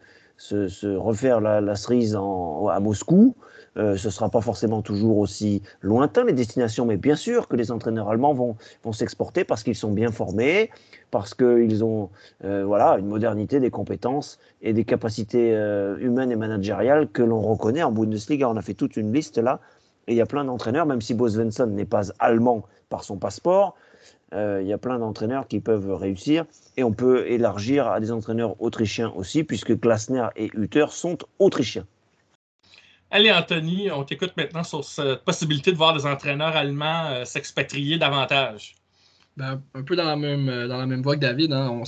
refaire la cerise à Moscou. Ce ne sera pas forcément toujours aussi lointain les destinations, mais bien sûr que les entraîneurs allemands vont s'exporter parce qu'ils sont bien formés, parce qu'ils ont une modernité, des compétences et des capacités humaines et managériales que l'on reconnaît en Bundesliga. On a fait toute une liste là, et il y a plein d'entraîneurs, même si Bo Svensson n'est pas allemand par son passeport, il y a plein d'entraîneurs qui peuvent réussir, et on peut élargir à des entraîneurs autrichiens aussi, puisque Glasner et Hütter sont autrichiens. Allez, Anthony, on t'écoute maintenant sur cette possibilité de voir des entraîneurs allemands s'expatrier davantage. Ben, un peu dans la même voie que David, hein,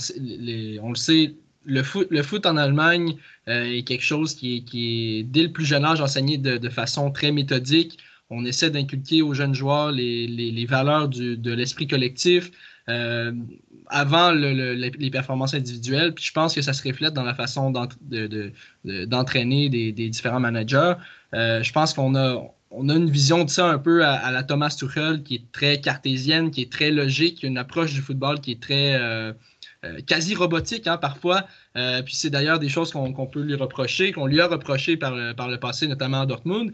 on le sait, le foot en Allemagne est quelque chose qui est, dès le plus jeune âge, enseigné de façon très méthodique. On essaie d'inculquer aux jeunes joueurs les valeurs de l'esprit collectif avant les performances individuelles. Puis je pense que ça se reflète dans la façon d'entraîner des différents managers. Je pense qu'on a une vision de ça un peu à la Thomas Tuchel, qui est très cartésienne, qui est très logique, une approche du football qui est très quasi robotique parfois. Puis c'est d'ailleurs des choses qu'on peut lui reprocher, qu'on lui a reproché par le passé, notamment à Dortmund.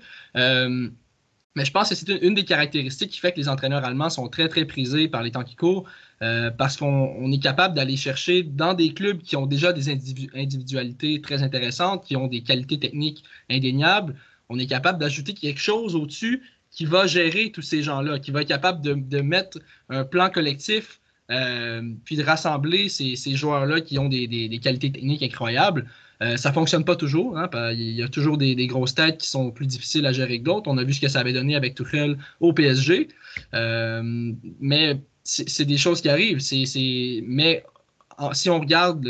Mais je pense que c'est une des caractéristiques qui fait que les entraîneurs allemands sont très, très prisés par les temps qui courent parce qu'on est capable d'aller chercher dans des clubs qui ont déjà des individualités très intéressantes, qui ont des qualités techniques indéniables. On est capable d'ajouter quelque chose au-dessus qui va gérer tous ces gens-là, qui va être capable de mettre un plan collectif puis de rassembler ces joueurs-là qui ont des qualités techniques incroyables. Ça ne fonctionne pas toujours. Il y a toujours des grosses têtes qui sont plus difficiles à gérer que d'autres. On a vu ce que ça avait donné avec Tuchel au PSG. Mais c'est des choses qui arrivent. Mais si on regarde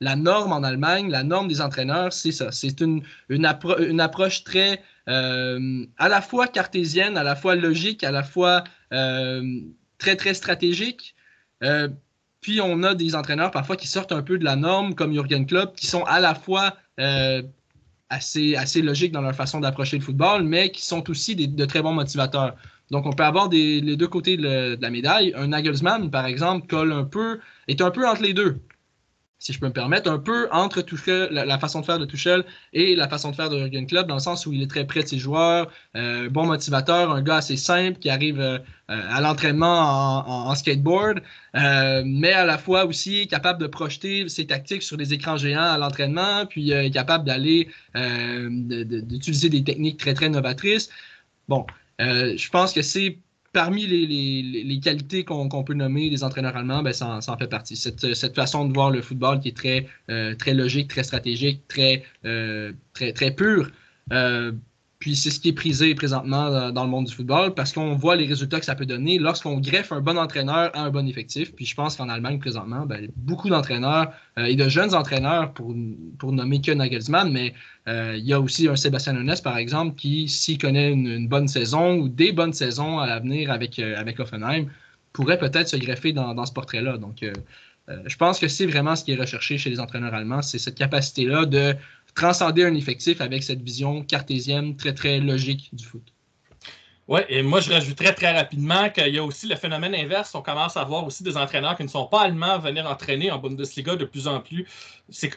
la norme en Allemagne, la norme des entraîneurs, c'est ça. C'est une approche très à la fois cartésienne, à la fois logique, à la fois très, très stratégique. Puis on a des entraîneurs parfois qui sortent un peu de la norme, comme Jürgen Klopp, qui sont à la fois assez logiques dans leur façon d'approcher le football, mais qui sont aussi de très bons motivateurs. Donc on peut avoir les deux côtés de la médaille. Un Nagelsmann, par exemple, est un peu entre les deux, si je peux me permettre, un peu entre Tuchel, la façon de faire de Tuchel et la façon de faire de Jürgen Klopp, dans le sens où il est très près de ses joueurs, bon motivateur, un gars assez simple qui arrive à l'entraînement en skateboard, mais à la fois aussi capable de projeter ses tactiques sur des écrans géants à l'entraînement, puis capable d'aller d'utiliser des techniques très, très novatrices. Bon, je pense que c'est parmi les qualités qu'on peut nommer des entraîneurs allemands, ça en fait partie. Cette façon de voir le football qui est très, très logique, très stratégique, très, très, très pur. Puis c'est ce qui est prisé présentement dans le monde du football parce qu'on voit les résultats que ça peut donner lorsqu'on greffe un bon entraîneur à un bon effectif. Puis je pense qu'en Allemagne, présentement, beaucoup d'entraîneurs et de jeunes entraîneurs, pour nommer que Nagelsmann, mais il y a aussi un Sébastien Hoeneß, par exemple, qui, s'il connaît une bonne saison ou des bonnes saisons à l'avenir avec Hoffenheim, pourrait peut-être se greffer dans ce portrait-là. Donc, je pense que c'est vraiment ce qui est recherché chez les entraîneurs allemands, c'est cette capacité-là de transcender un effectif avec cette vision cartésienne très, très logique du foot. Oui, et moi, je rajouterais très rapidement qu'il y a aussi le phénomène inverse. On commence à voir aussi des entraîneurs qui ne sont pas allemands venir entraîner en Bundesliga de plus en plus.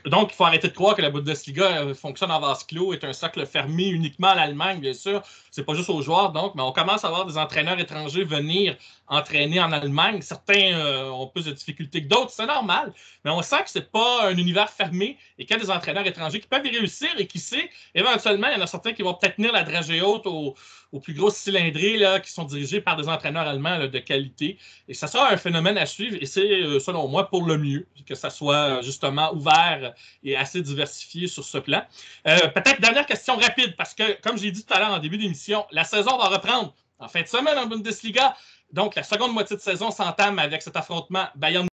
Donc, il faut arrêter de croire que la Bundesliga fonctionne en vase clos, est un socle fermé uniquement à l'Allemagne, bien sûr. C'est pas juste aux joueurs, donc, mais on commence à voir des entraîneurs étrangers venir entraîner en Allemagne. Certains ont plus de difficultés que d'autres, c'est normal, mais on sent que c'est pas un univers fermé et qu'il y a des entraîneurs étrangers qui peuvent y réussir et qui sait, éventuellement, il y en a certains qui vont peut-être tenir la dragée haute aux plus grosses cylindrées là, qui sont dirigées par des entraîneurs allemands là, de qualité. Et ça sera un phénomène à suivre et c'est, selon moi, pour le mieux, que ça soit justement ouvert et assez diversifié sur ce plan. Peut-être dernière question rapide, parce que, comme j'ai dit tout à l'heure en début d'émission, la saison va reprendre en fin de semaine en Bundesliga. Donc, la seconde moitié de saison s'entame avec cet affrontement Bayern